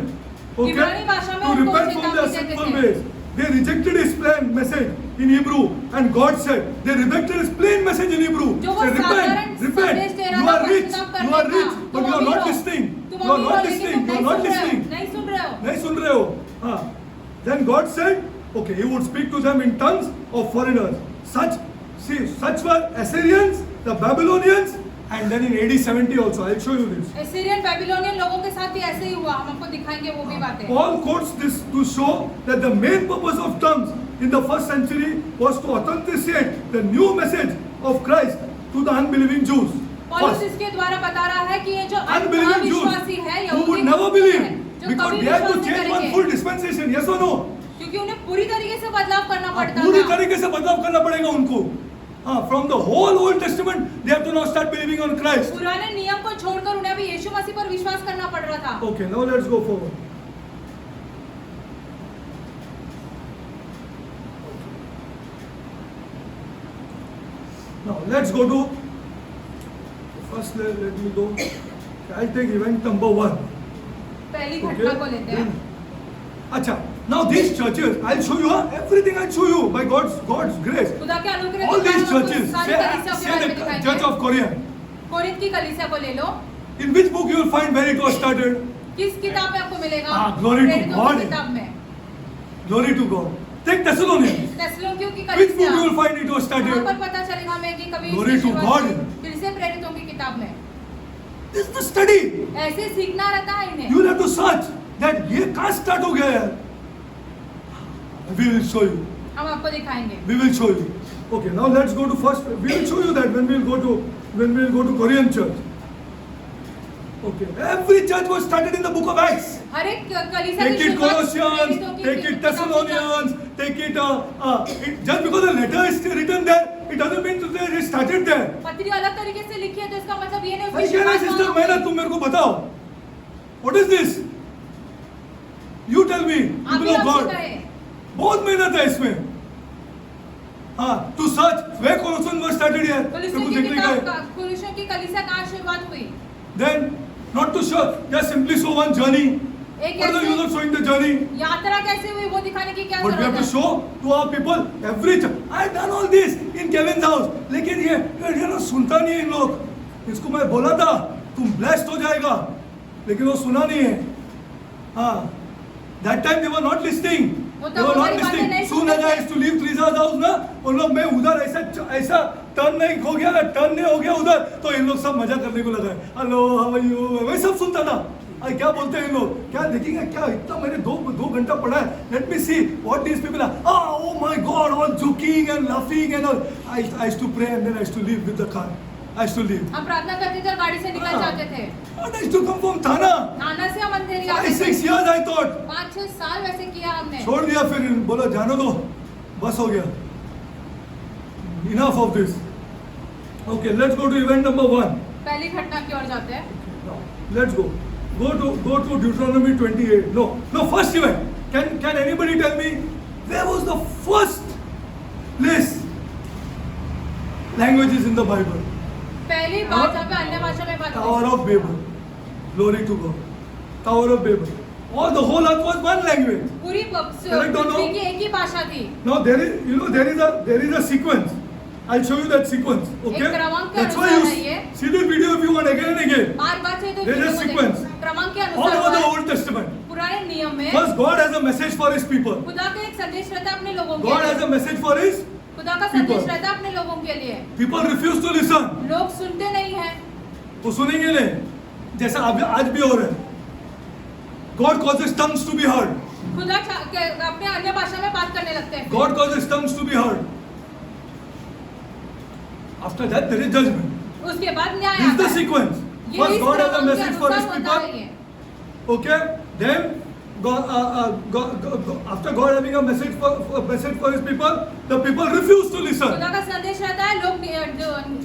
Okay, इब्रानी भाषा में to उनको repent from their चेतावनी देते sinful थे। ways. They rejected his plain message in Hebrew, and God said they rejected his plain message in Hebrew. जो वो Say, साधारण repent. संदेश दे रहा You था, are rich. पश्चाताप You are करने rich, का। but तुम you are अमीर not हो। listening. तुम You are अमीर हो, not लेकिन listening. तुम You are not listening. नहीं सुन रहे हो। नहीं सुन रहे हो. हाँ. Then God said, okay, he would speak to them in tongues of foreigners. Such were Assyrians, the Babylonians, and then in AD 70 also. I'll show you this. एसीरियन Babylonian लोगों के साथ भी ऐसे ही हुआ, हम आपको दिखाएंगे वो भी बातें। Paul quotes this to show that the main purpose of tongues in the first century was to authenticate the new message of Christ to the unbelieving Jews. पौलुस First, इसके द्वारा बता रहा है कि ये जो unbelieving अविश्वासी है Jews who यहूदी would never है, believe जो because कभी they had to विश्वास नहीं change one करेंगे, full dispensation. Yes or no? क्योंकि उन्हें पूरी तरीके से बदलाव करना पड़ता पूरी था। तरीके से बदलाव करना पड़ेगा उनको. From the whole Old Testament, they have to now start believing on Christ. पुराने नियम को छोड़कर उन्हें अभी यीशु मसीह पर विश्वास करना पड़ रहा था। Okay, now let's go forward. Now let's go to first. Let me go. I'll take event number 1. पहली घटना को लेते हैं। अच्छा. Now these churches, I'll show you everything. I'll show you by God's grace. खुदा के अनुग्रह All के these कारण churches. सारी कलीसियाओं के Say बारे में the दिखाएंगे। Church of Korea. कोरिन्थ की कलीसिया को ले लो। In which book you will find where it was started? किस किताब में आपको मिलेगा? हाँ, glory to प्रेरितों की God. किताब में। Glory to God. Take Thessalonians. थेसलोनिकियों की Which book कलीसिया। you will find it was वहाँ started? पर पता चलेगा हमें कि कभी Glory इसकी to शुरुआत God. हुई। फिर से प्रेरितों की किताब में। This is the study. ऐसे सीखना रहता है इन्हें। You will have to search that ये कहाँ start हो गया यार? We will show you. हम आपको दिखाएंगे। We will show you. Okay, now let's go to first. We will show you that when we will go to Korean church. Okay, every church was started in the book of Acts. हर एक कलीसिया Take की it शुरुआत Colossians, प्रेरितों की take it किताब से Thessalonians, take it, just because the letter is written there, it doesn't mean that it started there. पत्री अलग तरीके से लिखी है तो इसका मतलब ये नहीं भाई कह रहे सिस्टर मैंने तुम मेरे को बताओ. What is this? You tell me, people of God. बहुत मेहनत है इसमें. हाँ, to search where Colossians was started here. कलीसिया मेरे को की देखने का है. किताब कलीसिया की कलीसिया कहाँ शुरुआत हुई? Then, not to show, just simply show one journey. एक What are the use of showing the journey? यात्रा कैसे हुई वो दिखाने की क्या But we have जरूरत to है? show to our people every time. I have done all this in Kevin's house. लेकिन ये ना सुनता नहीं है इन लोग. इसको मैं बोला था तुम blessed हो जाएगा, लेकिन वो सुना नहीं है. हाँ, that time they were not listening. वो They तब were not हमारी बातें listening. नहीं Soon सुनते as I थे। used to leave Teresa's house ना, उन लोग मैं उधर ऐसा टर्न नहीं हो गया ना, टर्न नहीं हो गया उधर, तो इन लोग सब मजा करने को लगा. Hello, how are you? मैं सब सुनता था. अरे क्या बोलते हैं इन लोग, क्या देखेंगे, क्या इतना मैंने दो घंटा पढ़ा है. Let me see what these people are. Oh my God, all joking and laughing and all. I used to pray and then I used to leave with the car. I used to leave. हम प्रार्थना करते थे और गाड़ी से निकल हाँ। जाते थे। And I used to come from Thana. नाना से हम अंधेरी 5-6 years I thought. 5-6 साल वैसे किया हमने। छोड़ दिया फिर, बोला जानो दो, बस हो गया. Enough of this. Okay, let's go to event number 1. पहली घटना की ओर जाते हैं। Now, let's go. Go to Deuteronomy 28. No, first event. Can anybody tell me where was the first place languages in the Bible? पहली बात जहाँ पे अन्य भाषा में बात Tower हुई। of Babel. Glory to God. Tower of Babel. All the whole earth was one language. पूरी Correct or no? पृथ्वी की एक ही भाषा थी। Now there is a sequence. I'll show you that sequence. Okay? एक क्रमांक के That's why अनुसार you है ये। see this video if you want again and again. बार-बार चाहिए तो There is a वीडियो को sequence. देखें। क्रमांक के All अनुसार over the हुआ है। Old Testament. पुराने नियम में First, God has a message for His people. खुदा का एक संदेश रहता है अपने लोगों के God has लिए। a message for His खुदा का संदेश people. रहता है अपने लोगों के लिए। people. Refuse to listen. लोग सुनते नहीं हैं। वो सुनेंगे नहीं, जैसा आज भी हो रहा है. God causes tongues to be heard. खुदा अपने अन्य भाषा में बात करने लगते हैं। God causes tongues to be heard. After that, there is judgment. उसके बाद न्याय This is आता the है। sequence. ये First, इस God has a क्रमांक के message for His अनुसार होता है people. ये। Okay, then after God having a message for His people, the people refuse to listen. खुदा का संदेश रहता है, लोग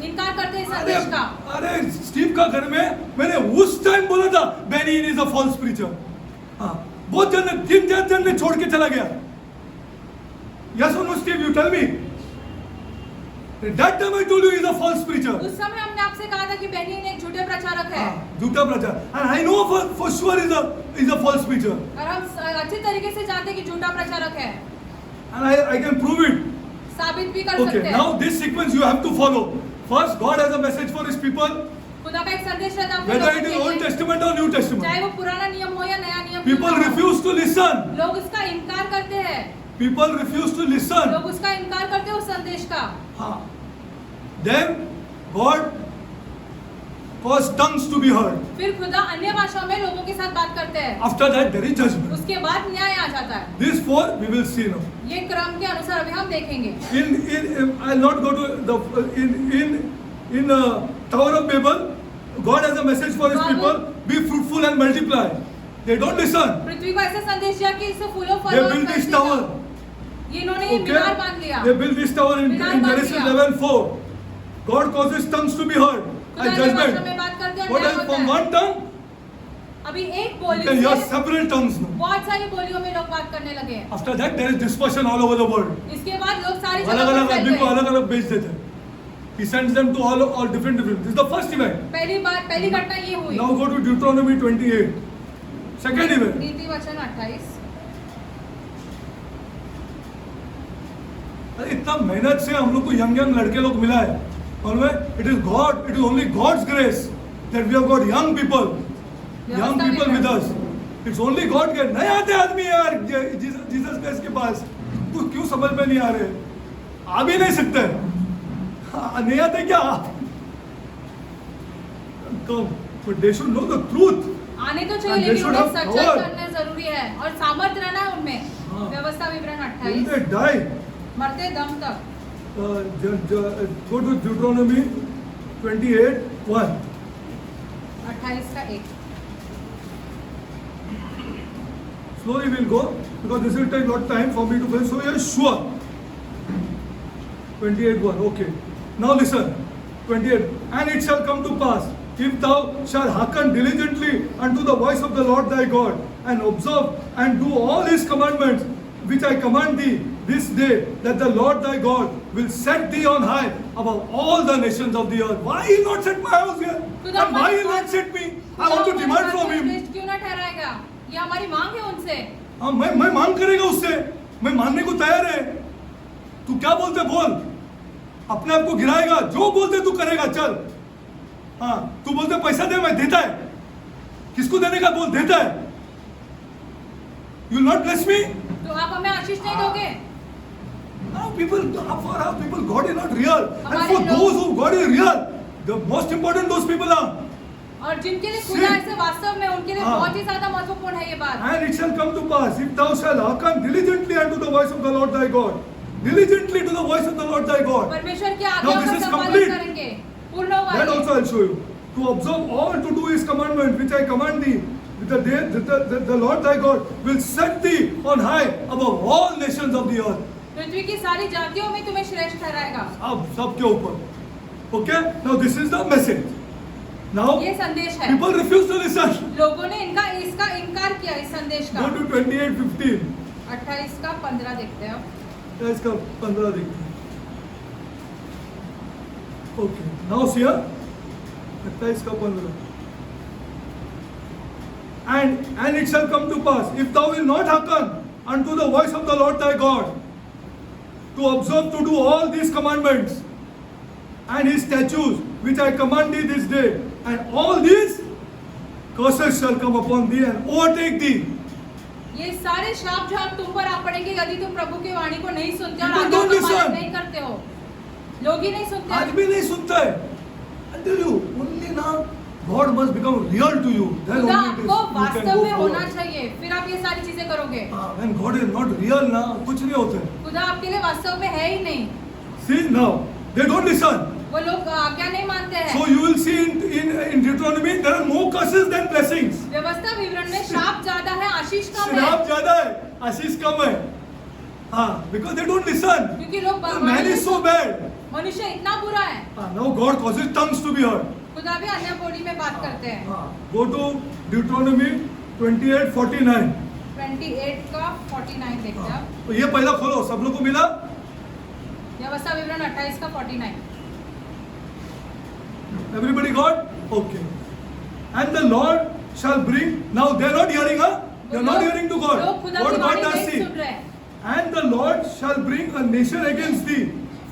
इनकार करते हैं इस संदेश का। अरे स्टीव का घर में मैंने उस टाइम बोला था Benny is a false preacher. हाँ, बहुत जन 3-4 जन ने छोड़ के चला गया. यस और no Steve, you tell me. That time I told you he is a false preacher. उस समय हमने आपसे कहा था कि बेनियन एक झूठे प्रचारक है। झूठा प्रचार. And I know for sure he is a false preacher. और हम अच्छे तरीके से जानते हैं कि झूठा प्रचारक है। And I can prove it. साबित भी कर Okay, सकते हैं। now this sequence you have to follow. First, God has a message for His people, खुदा का एक संदेश रहता है अपने whether लोगों it is के Old लिए। Testament or New Testament. चाहे वो पुराना नियम हो या नया नियम People क्यों ना हो। refuse to listen. लोग उसका इनकार करते हैं। People refuse to listen. लोग उसका इनकार करते हैं उस संदेश का। हाँ. Then God caused tongues to be heard. फिर खुदा अन्य भाषाओं में लोगों के साथ बात करते हैं। After that there is judgment. उसके बाद न्याय आ जाता है। These 4 we will see now. ये क्रम के अनुसार अभी हम देखेंगे। I'll not go to the in Tower of Babel. God has a message for His God people. Be fruitful and multiply. They don't listen. पृथ्वी को ऐसा संदेश दिया कि इससे फूलों They फलों build this tower. ये इन्होंने ये मीनार बांध लिया। They build this tower in मीनार बांध Genesis लिया। 11:4. God causes tongues to be heard खुदा and अन्य भाषा में judgment. बात करते हैं और What न्याय else? होता From है। one tongue अभी एक you बोली can hear से several tongues now. बहुत सारी बोलियों में लोग बात करने लगे हैं। After that there is dispersion all over the world. इसके बाद लोग सारी अलग जगह अलग पर आदमी फैल को गए। अलग अलग भेज देते हैं. He sends them to all different. This is the first event. पहली घटना ये हुई। Now go to Deuteronomy 28. Second event. नीति वचन 28। अरे इतना मेहनत से हम लोग को यंग लड़के लोग मिला है और it is God, it is only God's grace that we have got young people with us. It's only God के नहीं आते आदमी यार जीसस क्राइस्ट के पास। तू क्यों समझ में नहीं आ रहे? आ भी नहीं सकते। हाँ, नहीं आते क्या? कम, but they should know the truth. आने तो And चाहिए, they लेकिन should उन्हें have सच्चाई power. करना जरूरी है और सामर्थ्य रहना है उनमें। हाँ। व्यवस्था विवरण Till 28, they die. मरते दम तक। Go to Deuteronomy 28:1. 28 का 1। Slowly we'll go because this will take lot time for me to finish. So you're sure. 28:1. Okay. Now listen. 28. And it shall come to pass, if thou shalt hearken diligently unto the voice of the Lord thy God, and observe and do all his commandments which I command thee this day, that the Lord thy God will set thee on high above all the nations of the earth. Why he not set my house here? And why he not set me? I want to demand from him. क्यों ना ठहराएगा? ये हमारी मांग है उनसे। हाँ, मैं मांग करेगा उससे, मैं मानने को तैयार है। तू क्या बोलते बोल, अपने आप को गिराएगा, जो बोलते तू करेगा, चल। हाँ, तू बोलते पैसा दे, मैं देता है। किसको देने का बोल, देता है। You will not bless me? तो आप हमें आशीष नहीं दोगे? For our people, God is not real. And हमारे for लोग- those who God is real, the most important those people are. और जिनके लिए खुदा See? ऐसे वास्तव में उनके लिए हाँ। बहुत ही ज्यादा महत्वपूर्ण है ये बात। And it shall come to pass, if thou shalt hearken diligently unto the voice of the Lord thy God, diligently to the voice of the Lord thy God. परमेश्वर की Now आज्ञाओं this का is सम्पादन complete. करेंगे। पूर्ण हुआ That ये। also I'll show you. To observe all, to do his commandment, which I command thee, with the day that the Lord thy God will set thee on high above all nations of the earth. पृथ्वी की सारी जातियों में तुम्हें श्रेष्ठ ठहराएगा। अब सबके ऊपर. Okay? Now this is the message. Now ये संदेश है। people refuse to listen. लोगों ने इसका इनकार किया इस संदेश का। Go to 28:15. 28 का 15 देखते हैं। क्या इसका 15 देखते हैं. Okay. Now see here. 28 का 15. And it shall come to pass, if thou wilt not hearken unto the voice of the Lord thy God, to observe to do all these commandments and his statutes which I command thee this day, and all these curses shall come upon thee and overtake thee. ये सारे श्राप जो हम तुम पर आ पड़ेंगे यदि तुम प्रभु की वाणी को नहीं सुनते और People आज्ञाओं don't का पालन listen. नहीं करते हो। लोग ही नहीं सुनते। आज भी नहीं सुनता है. I tell you, only now God must become real to you. Then खुदा only it is, आपको you can वास्तव go में होना forward. चाहिए, फिर आप ये सारी चीजें करोगे। When God is not real ना, कुछ नहीं होता है. खुदा आपके लिए वास्तव में है ही नहीं। See now, they don't listen. वो लोग आज्ञा नहीं मानते हैं। So you will see in Deuteronomy there are more curses than blessings. व्यवस्था विवरण में श्राप ज्यादा है, आशीष कम है। श्राप ज्यादा है, आशीष कम है. हाँ, because they don't listen. क्योंकि लोग The man is so bad. मनुष्य इतना बुरा है। Now God causes tongues to be heard. खुदा भी अन्य बोली में बात करते हैं। Go to Deuteronomy 28:49. 28 का 49 देखते हैं। तो ये पहला खोलो, सब लोग को मिला? व्यवस्था विवरण 28 का 49। Everybody got? Okay. And the Lord shall bring. Now they are not hearing, huh? They are not hearing to God. लोग खुदा What की God वाणी does नहीं see. सुन रहे। And the Lord shall bring a nation against thee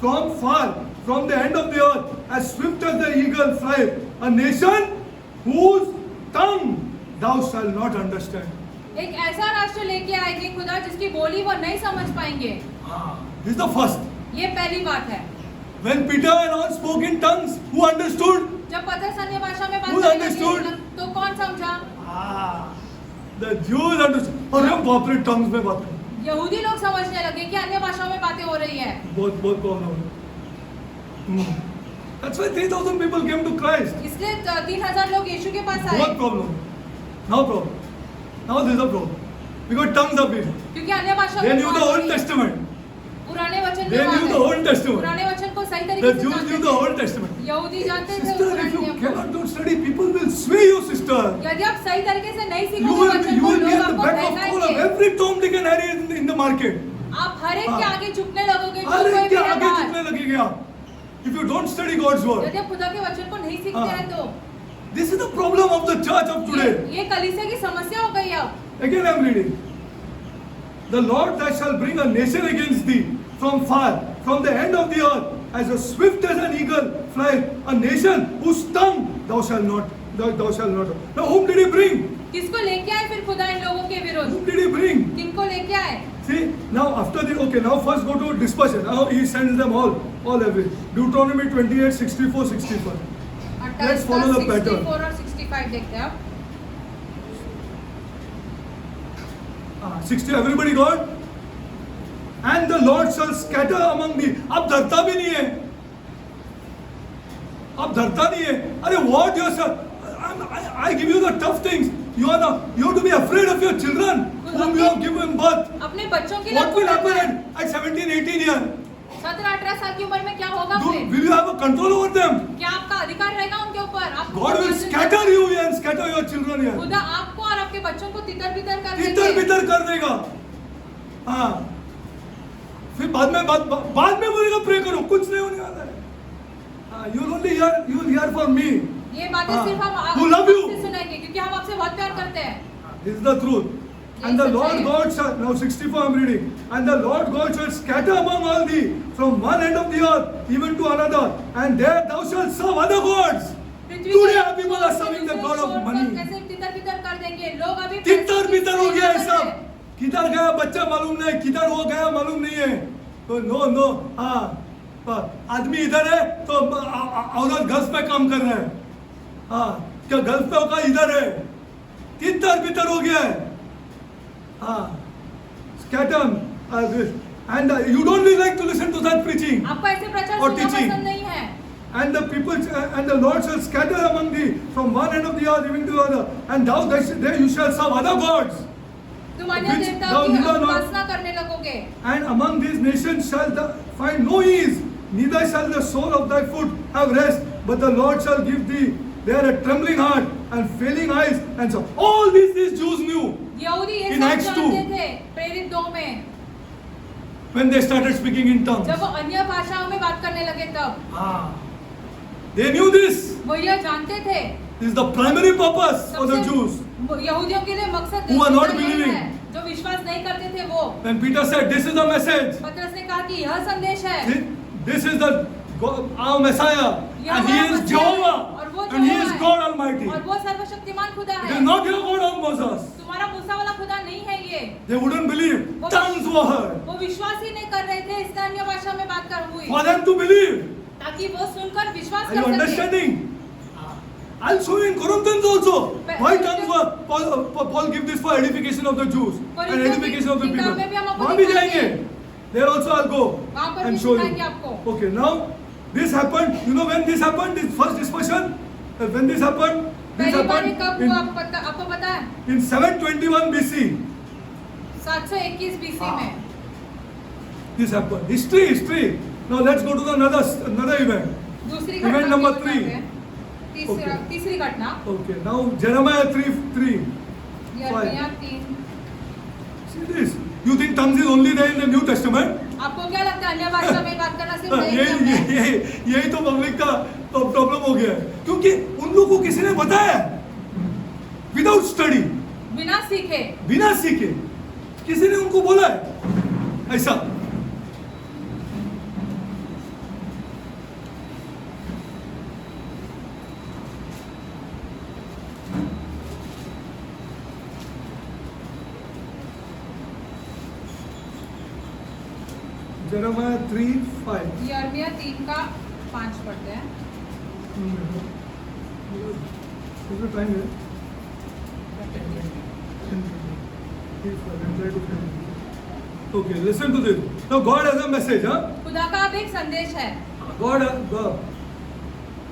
from far, from the end of the earth, as swift as the eagle flieth, a nation whose tongue thou shalt not understand. एक ऐसा राष्ट्र लेके आएंगे खुदा जिसकी बोली वो नहीं समझ पाएंगे। This is the first. ये पहली बात है। When Peter and all spoke in tongues, who understood? जब पतरस अन्य भाषा में बात Who करने understood? लगे, तो कौन समझा? The Jews understood. और हम बाप रे tongues में बात करें. यहूदी लोग समझने लगे कि अन्य भाषाओं में बातें हो रही है। बहुत बहुत प्रॉब्लम है. That's why 3,000 people came to Christ. इसलिए 3,000 लोग यीशु के पास आए। बहुत problem. Now problem. Now there is a problem. Because tongues are big. क्योंकि अन्य भाषा They में knew the बात Old हुई। Testament. पुराने वचन They में knew the बात Old है। Testament. पुराने वचन को सही The तरीके से Jews जानते knew the थे। Old Testament. यहूदी जानते थे Sister, पुराने if you नियम को। cannot don't study, people will sway you, sister. यदि आप सही तरीके से नहीं You सीखोगे will वचन you को will be लोग at the आपको back of all of बहकाएंगे। every Tom, Dick and Harry in the market. आप हर एक के हाँ। आगे झुकने लगोगे जो हर कोई एक के भी है आगे बात। झुकने लगेंगे आप. If you don't study God's word. यदि आप खुदा के वचन को नहीं सीखते हाँ। हैं तो This is the problem of the church of today. ये कलीसिया की समस्या हो गई अब। Again I am reading. The Lord that shall bring a nation against thee from far, from the end of the earth, as a swift as an eagle flieth, a nation whose tongue thou shalt not. Now whom did he bring? किसको लेके आए फिर खुदा इन लोगों के विरुद्ध? Whom did he bring? किनको लेके आए? See, now after the, okay, now first go to dispersion. Now he sends them all away. Deuteronomy 28, 64, 65. Let's follow the pattern. 64 और 65 देखते हैं आप। 60, everybody got? And the Lord shall scatter among thee. अब धरता भी नहीं है, अब धरता नहीं है. अरे what you sir? I give you the tough things. You have to be afraid of your children whom you have given birth. अपने बच्चों के लिए What will happen at 17, 18 years? 17-18 साल की उम्र में क्या होगा फिर? Will you have a control over them? क्या आपका अधिकार रहेगा उनके ऊपर? आपको God will scatter you and scatter your children here. खुदा आपको और आपके बच्चों को तितर-बितर कर देंगे। तितर-बितर कर देगा. हाँ. फिर बाद में बोलेगा प्रे करो, कुछ नहीं होने वाला है. You will hear from me. ये बातें सिर्फ हम Who love you? आपसे सुनेंगे क्योंकि हम आपसे बहुत प्यार करते हैं। This is the truth. And the Lord God shall, now 64 I'm reading, and the Lord God shall scatter among all thee from one end of the earth even to another, and there thou shalt serve other gods. Today people are serving the God of money. कैसे तितर-बितर कर देंगे लोग अभी तितर-बितर हो गया है सब. किधर गया बच्चा मालूम नहीं, किधर वो गया मालूम नहीं है. तो नो आदमी इधर है तो औरत गल्फ पे काम कर रहा है. हाँ, क्या गल्फ पे होगा इधर है. तितर-बितर हो गया है. Scatter, and you don't really like to listen to that preaching आपको ऐसे प्रचार or सुनना teaching. पसंद नहीं है। And the people and the Lord shall scatter among thee from one end of the earth even to the other, and thou there you shall serve other gods. तुम अन्य Which देवताओं thou की neither not- उपासना करने लगोगे। And among these nations shall thou find no ease, neither shall the sole of thy foot have rest, but the Lord shall give thee there a trembling heart and failing eyes, and so all these Jews knew यहूदी ये In सब Acts 2. जानते थे प्रेरित 2 में when they started speaking in tongues. जब वो अन्य भाषाओं में बात करने लगे तब They knew this. वो यह जानते थे। This is the primary purpose for the सबसे Jews. यहूदियों के लिए मकसद Who are not यही believing. है, जो विश्वास नहीं करते थे वो। When Peter said, "This is the message. पतरस ने कहा कि यह संदेश है। This is the our Messiah, and He is Jehovah, and He is God Almighty. और वो सर्वशक्तिमान खुदा It है। is not your God of Moses." तुम्हारा मूसा वाला खुदा नहीं है ये। They wouldn't believe. Tongues were heard. वो विश्वास ही नहीं कर रहे थे इसलिए अन्य भाषा में बात कर हुई For them to believe. ताकि वो सुनकर विश्वास Are you कर सके। understanding? I'll show you in Corinthians also. Why tongues were Paul give this for edification of the Jews and edification of the people. वहाँ भी जाएंगे. There also I'll go वहाँ पर and भी show you. सिखाएंगे आपको। Okay, now this happened. You know when this happened? This first dispersion. When this happened? This पहली बार ये happened कब in, हुआ आपको पता है? in 721 BC. 721 BC में। This happened. History. Now let's go to the another event. दूसरी Event घटना number की 3. बात है। तीसरी घटना Okay, now Jeremiah 3. यिर्मयाह 3। See this. You think tongues is only there in the New Testament? आपको क्या लगता है अन्य भाषा में बात करना सिर्फ नहीं है? यही तो पब्लिक का प्रॉब्लम हो गया है, क्योंकि उन लोगों को किसी ने बताया विदाउट स्टडी, बिना सीखे किसी ने उनको बोला है ऐसा। Jeremiah 3:5. यिर्मयाह 3 का 5 पढ़ते हैं। कितना टाइम है? Okay, listen to this. Now God has a message, huh? खुदा का अब एक संदेश है। God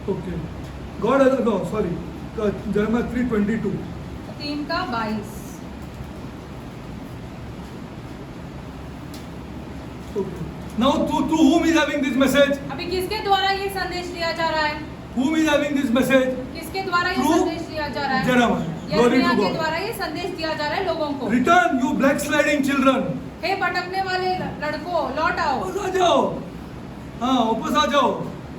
okay. God has no, sorry. Jeremiah 3:22. 3 का 22। Okay. Now to whom is having this message? अभी किसके द्वारा ये संदेश दिया जा रहा है? Whom is having this message? किसके द्वारा ये Through संदेश दिया जा रहा है? Jeremiah. Glory यिर्मयाह to के God. द्वारा ये संदेश दिया जा रहा है लोगों को। Return, you backsliding children. हे भटकने वाले लड़कों, लौट आओ। वापस आ जाओ, हाँ वापस आ जाओ।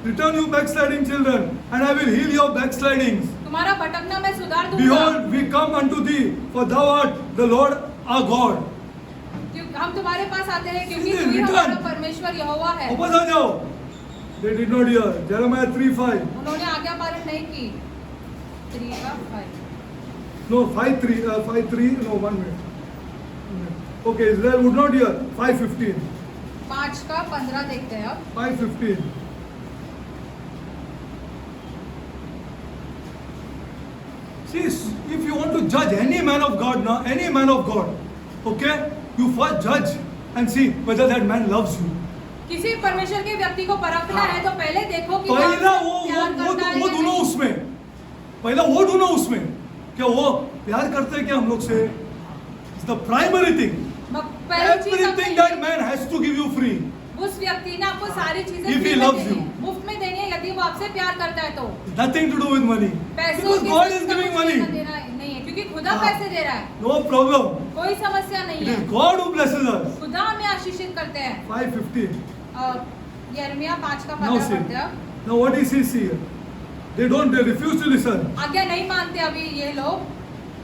Return, you backsliding children, and I will heal your backslidings. तुम्हारा भटकना मैं सुधार दूंगा। Behold, we come unto thee, for thou art the Lord our God. हम तुम्हारे पास आते हैं क्योंकि Isn't it तू ही written? हमारा परमेश्वर यहोवा है। वापस आ जाओ। They did not hear. Jeremiah 3:5. उन्होंने आज्ञा पालन नहीं की। 3 का 5। No, 5:3. 5:3. No, 1 minute. Okay, Israel would not hear. 5:15. 5 का 15 देखते हैं अब। 5:15. See, if you want to judge any man of God now, any man of God, okay, you first judge and see whether that man loves you. किसी परमेश्वर के व्यक्ति को परखना है तो पहले देखो कि पहला वो प्यार करता है वो या दोनों नहीं। उसमें, पहला वो दोनों उसमें, क्या वो प्यार करते हैं क्या हम लोग से? It's the primary thing. पहली चीज Everything that man has to give you free. उस व्यक्ति ने आपको सारी चीजें If he फ्री में loves देनी you. है, मुफ्त में देनी है यदि वो आपसे प्यार करता है तो। Nothing to do with money. पैसों Because के God साथ is इसका giving कुछ money. लेना देना नहीं है क्योंकि खुदा हाँ। पैसे दे रहा है, No problem. कोई समस्या नहीं It है। is God who blesses us. खुदा हमें आशीषित करते हैं। 5:15. यिर्मयाह 5 का Now 15 see. पढ़ते हैं। Now what is he see here? They refuse to listen. आज्ञा नहीं मानते अभी ये लोग।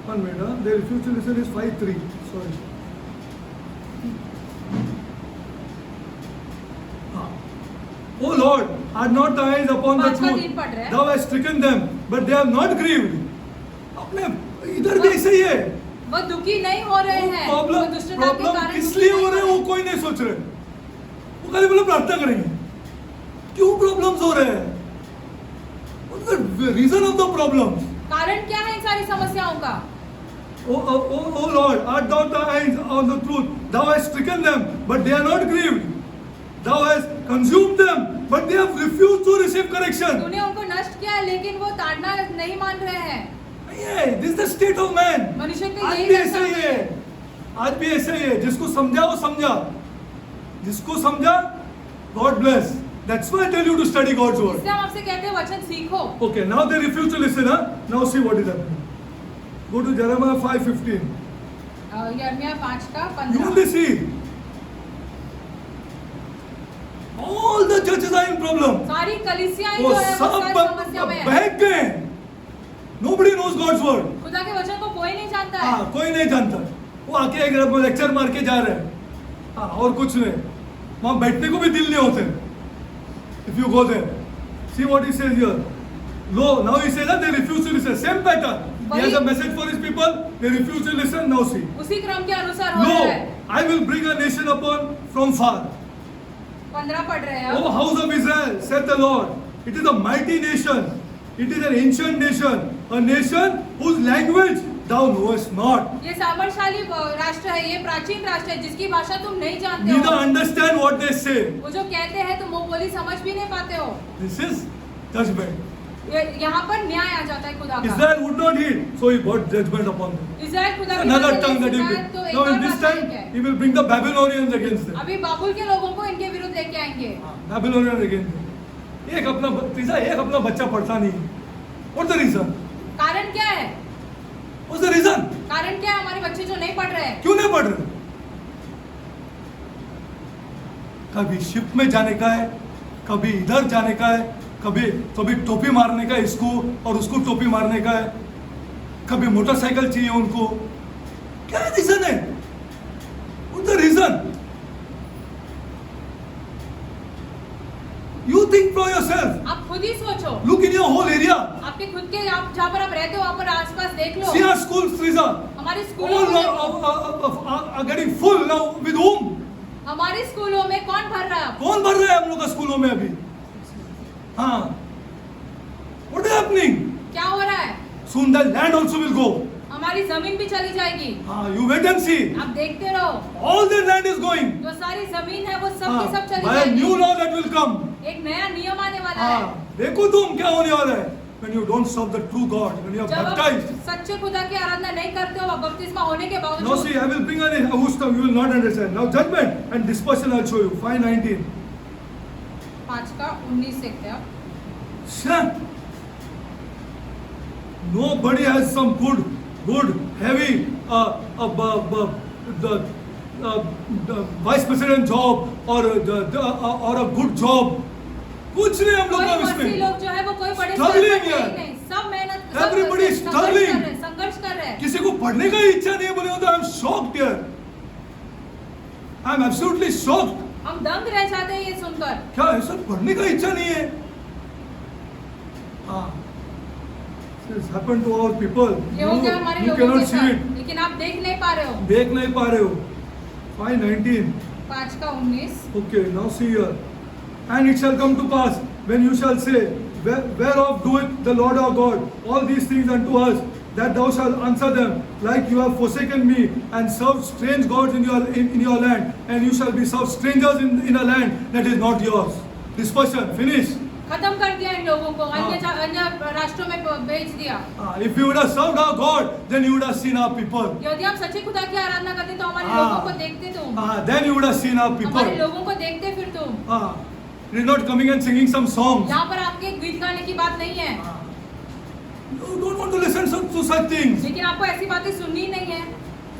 1 minute. They refuse to listen is 5:3. Sorry. Oh Lord, are not thy eyes upon the 5 का 3 truth? पढ़ रहे हैं। Thou hast stricken them, but they have not grieved. अपने इधर भी ऐसे ही है। वो दुखी नहीं हो रहे हैं। वो दुष्टता के प्रॉब्लम कारण किस दुखी लिए नहीं हो रहे हैं वो कोई नहीं सोच रहे। वो खाली बोले प्रार्थना करेंगे। क्यों प्रॉब्लम्स हो रहे हैं? What is the reason of the problems? कारण क्या है इन सारी समस्याओं का? Oh Lord, art thou thy eyes on the truth? Thou hast stricken them, but they are not grieved. Thou hast consumed them, but they have refused to receive correction. तूने उनको नष्ट किया है लेकिन वो ताड़ना नहीं मान रहे हैं। ये this is the state of man. मनुष्य के आज यही भी दशा ऐसा ही है। आज भी ऐसा ही है। जिसको समझा वो समझा। जिसको समझा, God bless. That's why I tell you to study God's word. इसलिए हम आपसे कहते हैं वचन सीखो। Okay, now they refuse to listen. Now see what is happening. Go to Jeremiah 5:15. यिर्मयाह 5 का You 15। only see. All the churches are in problem. सारी कलीसियाएं वो जो है वो सब सारी समस्या में है। बहक गए। Nobody knows God's word. खुदा के वचन को कोई नहीं जानता है। हाँ, कोई नहीं जानता। वो आके एक लेक्चर मार के जा रहे हैं। हाँ, और कुछ नहीं। वहाँ बैठने को भी दिल नहीं होते। If you go there, see what he says here. Lo, now he says that they refuse to listen. Same pattern. He has a message for his people. They refuse to listen. Now see. उसी क्रम के अनुसार हो रहा Lo, है। I will bring a nation upon from far. 15 पढ़ रहे हैं O अब। house of Israel, said the Lord, it is a mighty nation. It is an ancient nation. A nation whose language thou knowest not. ये सामर्थशाली राष्ट्र है, ये प्राचीन राष्ट्र है जिसकी भाषा तुम नहीं जानते Neither हो। understand what they say. वो जो कहते हैं तुम वो बोली समझ भी नहीं पाते हो। This is judgment. यहाँ पर न्याय आ जाता है खुदा का। Israel would not heed, so he brought judgment upon them. Israel खुदा की Another वजह से tongue that he सुना है, will तो bring. एक Now और in this भाषा time, एक है। he will bring the Babylonians against them. अभी बाबुल के लोगों को इनके विरुद्ध लेके आएंगे। Babylonians against them. एक अपना बच्चा पढ़ता नहीं। What's the reason? कारण क्या है? What's the reason? कारण क्या है हमारे बच्चे जो नहीं पढ़ रहे हैं? क्यों नहीं पढ़ रहे? कभी शिप में जाने का है, कभी इधर जाने का है, कभी टोपी मारने का है इसको और उसको टोपी मारने का है, कभी मोटरसाइकिल चाहिए उनको। क्या रीजन है? What's the reason? You think for yourself. आप खुद ही सोचो। Look in your whole area. आपके खुद के आप जहाँ पर आप रहते हो वहाँ पर आसपास देख लो। See our schools, Teresa. हमारे स्कूलों All में are getting full now. With whom? हमारे स्कूलों में कौन भर रहा है? कौन भर रहा है हम लोग का स्कूलों में अभी? हाँ। What is happening? क्या हो रहा है? Soon the land also will go. हमारी जमीन भी चली जाएगी। हाँ, you wait and see. आप देखते रहो। All the land is going. जो सारी जमीन है वो सब हाँ, की सब चली by a new जाएगी। law that will come. एक नया नियम आने वाला है। हाँ, देखो तुम क्या होने वाला है. When you don't serve the true God, when you are जब आप baptized. सच्चे खुदा की आराधना नहीं करते हो, आप बपतिस्मा होने के Now बावजूद see, I will bring a whose tongue you will not understand. Now judgment and dispersion I'll show you. 5:19. 5 का 19 देखते हैं। Son, nobody has some good, heavy, the vice president job or a good job. कुछ नहीं हम लोग कोई का मसीही इसमें. लोग जो है वो कोई बड़े Struggling स्तर पर है. नहीं, सब मेहनत सब Everybody is संघर्ष struggling. कर रहे हैं, संघर्ष कर रहे हैं। किसी को पढ़ने का ही इच्छा नहीं है बोले तो I am shocked here. I am absolutely shocked. हम दंग रह जाते हैं ये सुनकर। क्या ऐसा पढ़ने का इच्छा नहीं है? हाँ. This happened to our people. ये हो गया हमारे You लोगों के cannot see साथ, it. लेकिन आप देख नहीं पा रहे हो। देख नहीं पा रहे हो. 5:19. 5:19 Okay, now see here. And it shall come to pass when you shall say, whereof doeth the Lord our God all these things unto us, that thou shalt answer them, like you have forsaken me and served strange gods in your land, and you shall be served strangers in a land that is not yours. Dispersion, finish. खत्म कर दिया इन लोगों को, हाँ। अन्य राष्ट्रों में भेज दिया। If you would have served our God, then you would have seen our people. यदि हम सच्चे खुदा की आराधना करते तो हमारे हाँ। लोगों को देखते तुम, Then you would have seen our हमारे people. लोगों को देखते फिर तुम। It is not coming and singing some songs. यहाँ पर आपके गीत गाने की बात नहीं है, You don't want to listen to such things. लेकिन आपको ऐसी बातें सुननी नहीं है।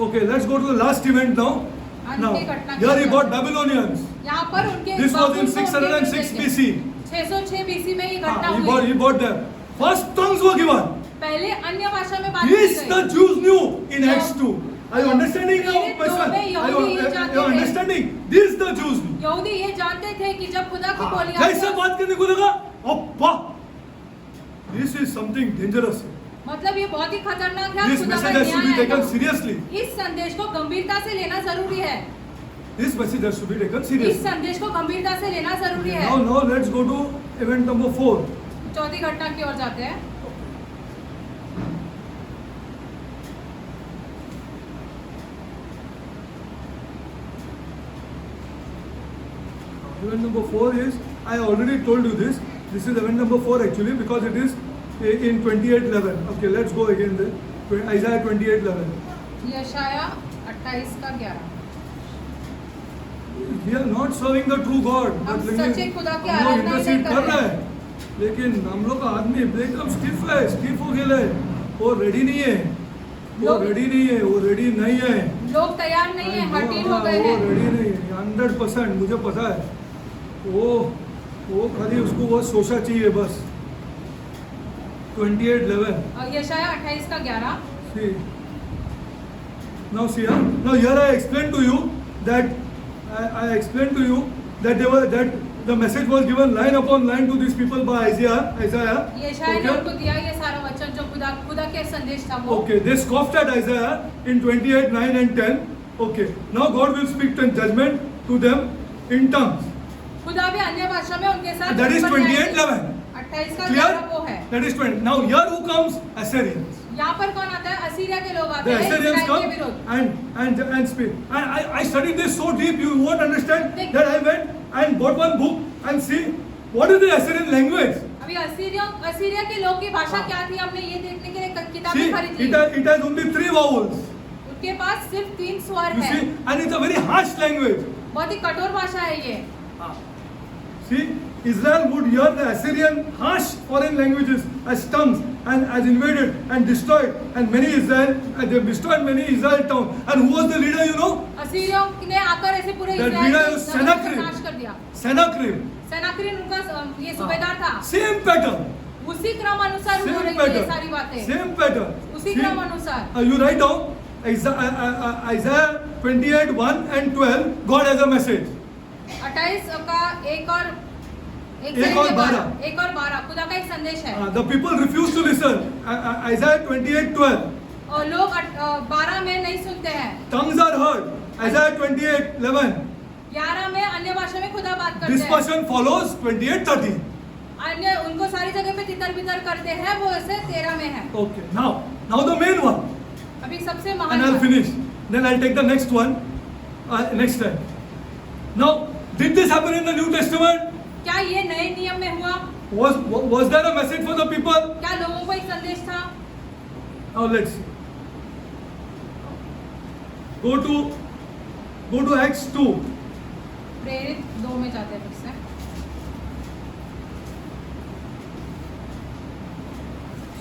Okay, let's go to the last event now. Now, अंतिम घटना here he की bought Babylonians. यहाँ पर उनके This was in बाबुल को 606 उनके BC. 606 BC में ये घटना He हुई। bought them. First tongues were given. पहले अन्य भाषा में बात की This the गई। Jews knew in Acts 2. Are you understanding now, मेरे my दो son? में यहूदी ये जानते Are you थे। understanding? This the Jews knew. यहूदी ये जानते थे कि जब खुदा की बोली कैसे आती है, बात करने को लगा? अब्बा! This is something dangerous. मतलब ये बहुत ही खतरनाक है। This खुदा का message has to be न्याय taken है। seriously. इस संदेश को गंभीरता से लेना जरूरी है। This message has to be taken इस seriously. संदेश को गंभीरता से लेना जरूरी है। Now let's go to event number 4. चौथी घटना की ओर जाते हैं। Event number 4 is, I already told you this. This is event number 4 actually because it is in 28:11. Okay, let's go again there. Isaiah 28:11. यशाया 28 का 11। We are not serving the true God. हम but सच्चे खुदा की हम लोग आराधना नहीं intercede कर कर रहे रहे हैं, लेकिन हम लोग का आदमी एकदम स्टिफ है, स्टिफ हो गया है, वो रेडी नहीं है, वो लोग- रेडी नहीं है, वो रेडी नहीं है, लोग तैयार नहीं है, हटीन हो गए वो हैं। रेडी नहीं है, 100% मुझे पता है, वो खाली उसको वो सोचा चाहिए बस। 28:11. और यशाया 28 का 11। See. Now see, here I explained to you that I explained to you that the message was given line upon line to these people by Isaiah. यशाया ने Okay? उनको दिया ये सारा वचन जो खुदा के संदेश था वो। Okay, they scoffed at Isaiah in 28:9 and 10. Okay, now God will speak in judgment to them in tongues. खुदा भी अन्य भाषा में उनके साथ That is जन्म न्याय 28:11. 28 का Clear? 11 वो है। That is 20. Now here who comes? Assyrians. यहाँ पर कौन आता है? असीरिया के लोग आते The हैं Assyrians इस्राएल के come विरुद्ध। and speak. And I studied this so deep, you won't understand that I went and bought one book and see what is the Assyrian language. अभी असीरिया के लोग की भाषा क्या थी, हमने ये देखने के लिए See, किताबें खरीद ली। it has only 3 vowels. उनके पास सिर्फ 3 स्वर You है। see, and it's a very harsh language. बहुत ही कठोर भाषा है ये। See, Israel would hear the Assyrian harsh foreign languages as tongues and as invaded and destroyed and they destroyed many Israel towns. And who was the leader, you know? असीरियों ने आकर ऐसे पूरे That Israel leader के was नगर को Sennacherib. नाश कर दिया। Sennacherib. सेनाक्रीन उनका ये सूबेदार था। Same pattern. उसी क्रम अनुसार हो Same रही है ये pattern. सारी बातें। Same pattern. उसी See, क्रम अनुसार। you write down Isaiah 28:1 and 12. God has a message. 28 का 1 और एक और 12. 1 और 12 खुदा का एक संदेश है। The people refuse to listen. Isaiah 28:12. और लोग 12 में नहीं सुनते हैं। Tongues are heard. Isaiah 28:11. 11 में अन्य भाषा में खुदा बात करते This हैं। person follows 28:13. अन्य उनको सारी जगह पे तितर बितर करते हैं, वो ऐसे 13 में है। Okay. Now the main one. अभी सबसे And महान I'll बात। finish. Then I'll take the next one next time. Now, did this happen in the New Testament? क्या ये नए नियम में हुआ? Was there a message for the people? क्या लोगों को एक संदेश था? Now let's see. Go to Acts 2. प्रेरित 2 में जाते हैं फिर से।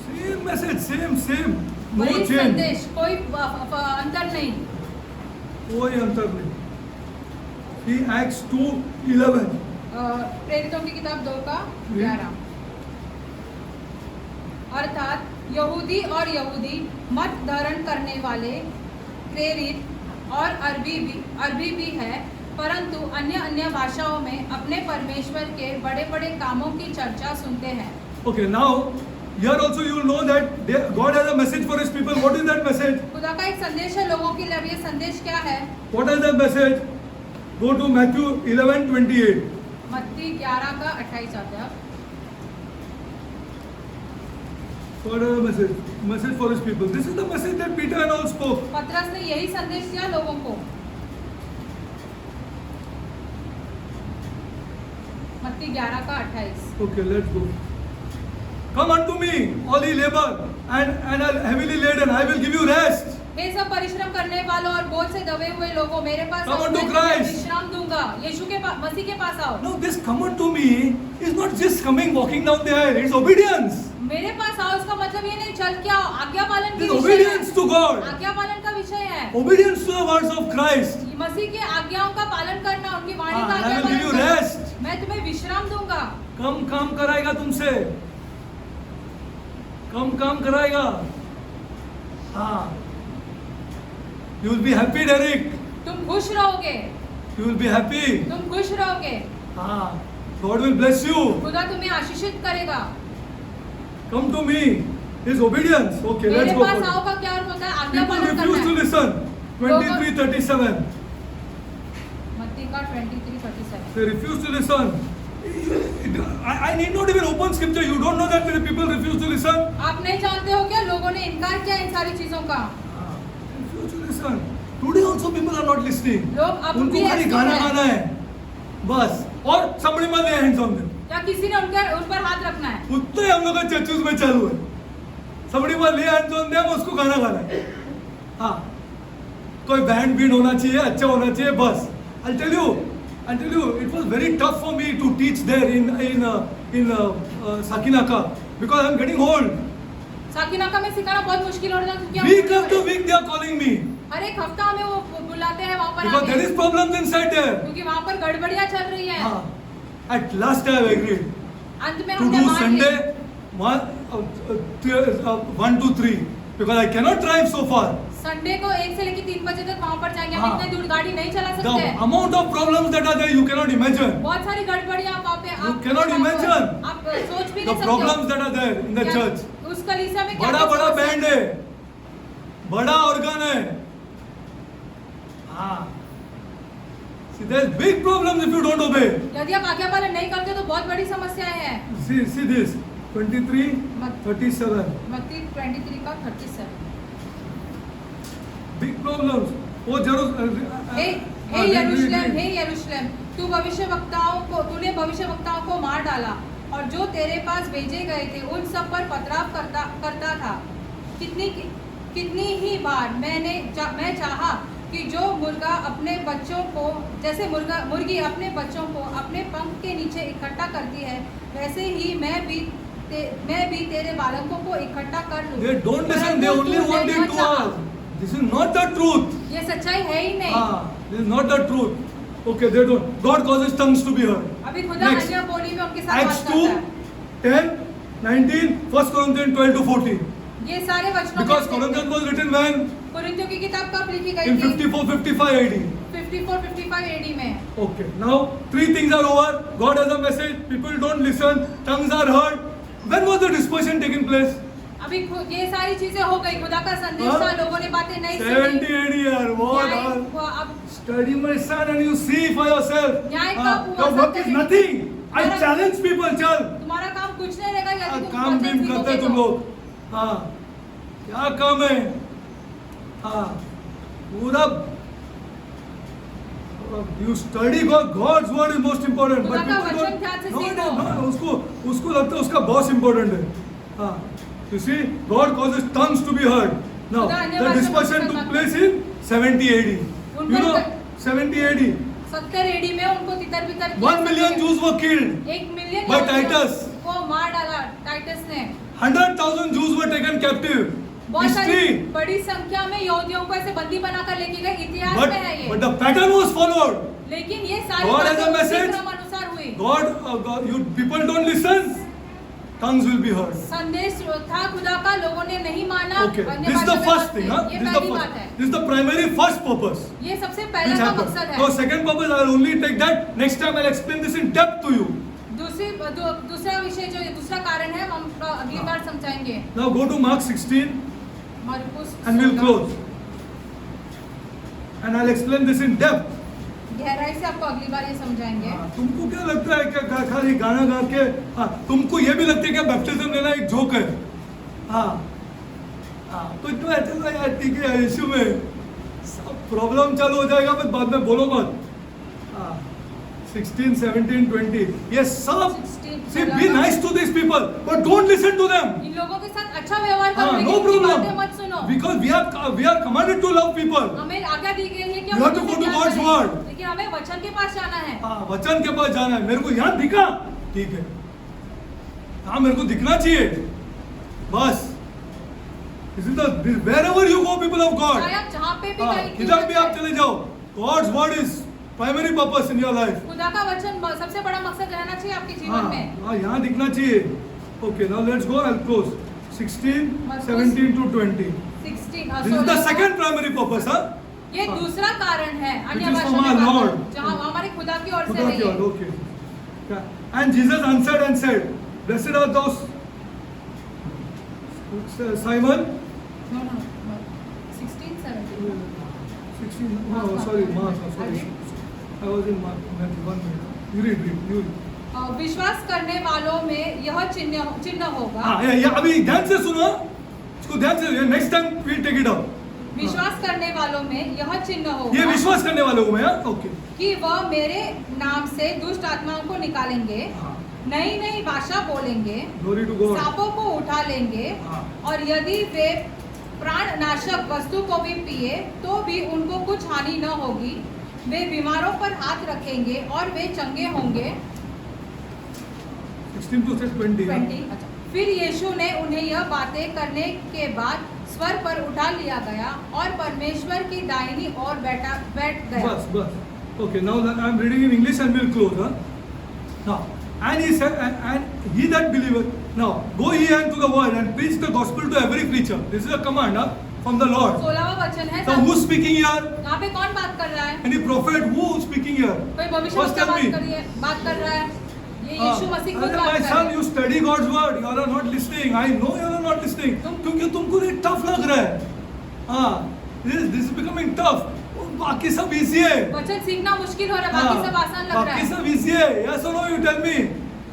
Same message, same. No वही change. संदेश, कोई अंतर नहीं। कोई अंतर नहीं. See Acts 2:11. प्रेरितों की किताब 2 का 11। अर्थात यहूदी और यहूदी मत धारण करने वाले प्रेरित और अरबी भी है, परंतु अन्य भाषाओं में अपने परमेश्वर के बड़े बड़े कामों की चर्चा सुनते हैं। Okay, now here also you will know that God has a message for His people. What is that message? खुदा का एक संदेश है लोगों के लिए। अब ये संदेश क्या है? What is that message? Go to Matthew 11:28. मत्ती 11 का 28 आता है। What is the message? Message for His people. This is the message that Peter and all spoke. पतरस ने यही संदेश दिया लोगों को। मत्ती 11 का 28। Okay, let's go. Come unto me, all ye labor and are heavily laden, I will give you rest. हे सब परिश्रम करने वालों और बोझ से दबे हुए लोगों, मेरे पास Come आओ, unto मैं तुम्हें Christ. विश्राम दूंगा। यीशु के पास, मसीह के पास आओ। Now this come unto me is not just coming walking down the aisle, it's obedience. मेरे पास आओ इसका मतलब ये नहीं चल के आओ, आज्ञा पालन की It's विषय obedience है। to God. आज्ञा पालन का विषय है। Obedience to the words of Christ. मसीह के आज्ञाओं का पालन करना, उनकी वाणी हाँ, का I आज्ञा will give पालन you करना। rest. मैं तुम्हें विश्राम दूंगा। कम काम कराएगा तुमसे, कम काम कराएगा। हाँ, you will be happy, Derek. तुम खुश रहोगे, You will be happy. तुम खुश रहोगे। हाँ, God will bless you. खुदा तुम्हें आशीषित करेगा। Come to me. His obedience. Okay, let's मेरे go पास for आओ it. का क्या अर्थ होता है? आज्ञा People पालन refuse to करना है। listen. 23:37. मत्ती का 23:37। They refuse to listen. I need not even open scripture. You don't know that many people refuse to listen. आप नहीं जानते हो क्या लोगों ने इनकार किया इन सारी चीजों का? Refuse to listen. Today also people are not listening. लोग अब उनको भी खाली ऐसे गाना हैं। गाना है, बस। और somebody must lay hands on them. क्या किसी ने उन पर हाथ रखना है? उतने हम लोग का चर्चेस में चालू है। Somebody must lay hands on them, उसको गाना गाना है। हाँ, कोई बैंड बीड होना चाहिए, अच्छा होना चाहिए, बस। I'll tell you, it was very tough for me to teach there in Sakinaka because I'm getting old. Sakinaka में सिखाना बहुत मुश्किल हो रहा था क्योंकि Week after week they are calling me हर एक हफ्ता हमें वो बुलाते हैं वहाँ पर because there आके, is problems inside there. क्योंकि वहाँ पर गड़बड़ियाँ चल रही है। हाँ, at last I have agreed अंत में to हमने do मान Sunday ली 1 to 3 because I cannot drive so far. Sunday को 1 से लेकर 3 बजे तक वहाँ पर जाएंगे। हम हाँ। इतने दूर गाड़ी नहीं चला The सकते हैं। amount of problems that are there you cannot imagine. बहुत सारी गड़बड़ियाँ वहाँ पे You cannot imagine. आप सोच भी The नहीं सकते problems that are there in the क्या- church. उस कलीसिया में क्या बड़ा क्या बड़ा समस्या बैंड है, बड़ा ऑर्गन है। हाँ, see there is big problems if you don't obey. यदि आप आज्ञा पालन नहीं करते तो बहुत बड़ी समस्याएं हैं। See this 23:37 मत्ती 23 का 37। big problems. वो जरूर हे यरूशलेम, तूने भविष्यवक्ताओं को मार डाला और जो तेरे पास भेजे गए थे उन सब पर पथराव करता था। कितनी ही बार मैं चाहा कि जो मुर्गा अपने बच्चों को जैसे मुर्गी अपने बच्चों को अपने पंख के नीचे इकट्ठा करती है, वैसे ही मैं भी तेरे बालकों को इकट्ठा कर लूं। They don't listen. They only want it to us. This is not the truth. ये सच्चाई है ही नहीं। This is not the truth. Okay, they don't. God causes tongues to be heard. अभी खुदा Next. अन्य बोली में उनके साथ Acts बात 2, करता है। 10, 19, 1 Corinthians 12 to 14. ये सारे वचनों Because में Corinthians was written when? कुरिन्थियों की किताब कब लिखी गई In थी? 54-55 AD. 54-55 AD में। Okay, now 3 things are over. God has a message. People don't listen. Tongues are heard. When was the dispersion taking place? अभी ये सारी चीजें हो गई, खुदा का संदेश था, लोगों ने बातें नहीं 70 सुनी। AD year. What? न्याय हुआ, अब Study my son and you see for yourself. न्याय हाँ, कब हुआ? your work is 70 nothing. I तुम्हारा- challenge people. चल. तुम्हारा काम कुछ नहीं रहेगा यदि तुम काम वचन बीम करते सीखोगे तुम तो। लोग। हाँ, क्या काम है? हाँ, पूरा you study God's word is most important. खुदा But का people वचन don't. ध्यान से No, सीखो। उसको लगता है उसका बॉस important है। हाँ, you see, God causes tongues to be heard. Now, खुदा अन्य the भाषा dispersion को took समझना। place in 70 AD. उन You पर know, 70 AD. 70 AD में उनको तितर बितर 1 million Jews were killed. 1 million by Titus. को मार डाला टाइटस ने। 100,000 Jews were taken captive. बहुत सारी History. बड़ी संख्या में यहूदियों को ऐसे बंदी बनाकर लेके गए, इतिहास में है ये। But the pattern was followed. लेकिन ये सारी God has a बातें उसी message. क्रम अनुसार हुई। God, you people don't listen. Tongues will be heard. संदेश था खुदा का, लोगों ने नहीं माना। Okay, अन्य this is the भाषा में first बातें। thing. Huh? ये This is the पहली first. बात है। This is the primary first purpose. ये सबसे Which पहला का happened. मकसद है। So second purpose, I will only take that. Next time I'll explain this in depth to you. दूसरी दूसरा विषय जो दूसरा कारण है हम अगली बार समझाएंगे। Now go to Mark 16 मरकुस and we'll 16 close. And I'll explain this in depth. गहराई से आपको अगली बार ये समझाएंगे। तुमको क्या लगता है क्या खाली गाना गा के तुमको ये भी लगता है कि बैप्टिज्म लेना एक जोक है? तो इतना अच्छा लगा यार, ठीक है यीशु में सब प्रॉब्लम चालू हो जाएगा, फिर बाद में बोलो मत। 16, 17, 20 ये सब 16, see be nice to these people but don't listen to them. इन लोगों के साथ अच्छा व्यवहार करो, हाँ, लेकिन no उनकी problem. बातें मत सुनो। Because we are commanded to love people. हमें आज्ञा दी गई है कि You have to go to God's word. लेकिन हमें वचन के पास जाना है। वचन के पास जाना है। मेरे को यहाँ दिखा, ठीक है, हाँ मेरे को दिखना चाहिए बस। This is the wherever you go, people of God. चाहे आप जहाँ पे भी कहीं किधर भी आप चले जाओ, God's word is primary purpose in your life. खुदा का वचन सबसे बड़ा मकसद रहना चाहिए आपके जीवन में। यहाँ दिखना चाहिए। Okay, now let's go. I'll close. 16, 17 to 20. 16 This is the second primary purpose, huh? ये दूसरा कारण है अन्य Which is भाषा from में our बात Lord. करना, जहाँ हमारे खुदा की ओर से Forgot है your- ये। okay. Yeah. And Jesus answered and said, "Blessed are those." Simon. No, 16, 17. 16. No, sorry, Mark. Sorry. I was in Mark. 1 minute. You read. You read. विश्वास करने वालों में यह चिन्ह होगा। हाँ, ये अभी ध्यान से सुनो, इसको ध्यान से। Next time we take it up. विश्वास करने वालों में यह चिन्ह होगा। ये विश्वास करने वालों को मैं, ओके, कि वह मेरे नाम से दुष्ट आत्माओं को निकालेंगे, नई नई भाषा बोलेंगे, ग्लोरी टू गॉड, सांपों को उठा लेंगे, हाँ। और यदि वे प्राण नाशक वस्तु को भी पिए तो भी उनको कुछ हानि न होगी। वे बीमारों पर हाथ रखेंगे और वे चंगे होंगे। 16 to 20. 20। फिर यीशु ने उन्हें यह बातें करने के बाद स्वर पर उठा लिया गया और परमेश्वर की दाहिनी ओर बैठ गया। बस. Okay, now I am reading in English and we'll close. Huh? Now, and he said, and he that believeth, now go ye unto the world and preach the gospel to every creature. This is a command, huh? From the Lord. 16वां वचन है। Now who's speaking here? यहाँ पे कौन बात कर रहा है? Any prophet? Who is speaking here? कोई First भविष्यवक्ता tell me. बात कर रहा है। ये यीशु मसीह खुद अरे बात my कर son, रहे you study God's word. You are not listening. I know you are not listening. क्योंकि तुमको ये tough लग रहा है. This is becoming tough. बाकी सब easy है. वचन सीखना मुश्किल हो रहा है, बाकी सब आसान लग रहा बाकी है। सब easy है. Yes or no? You tell me.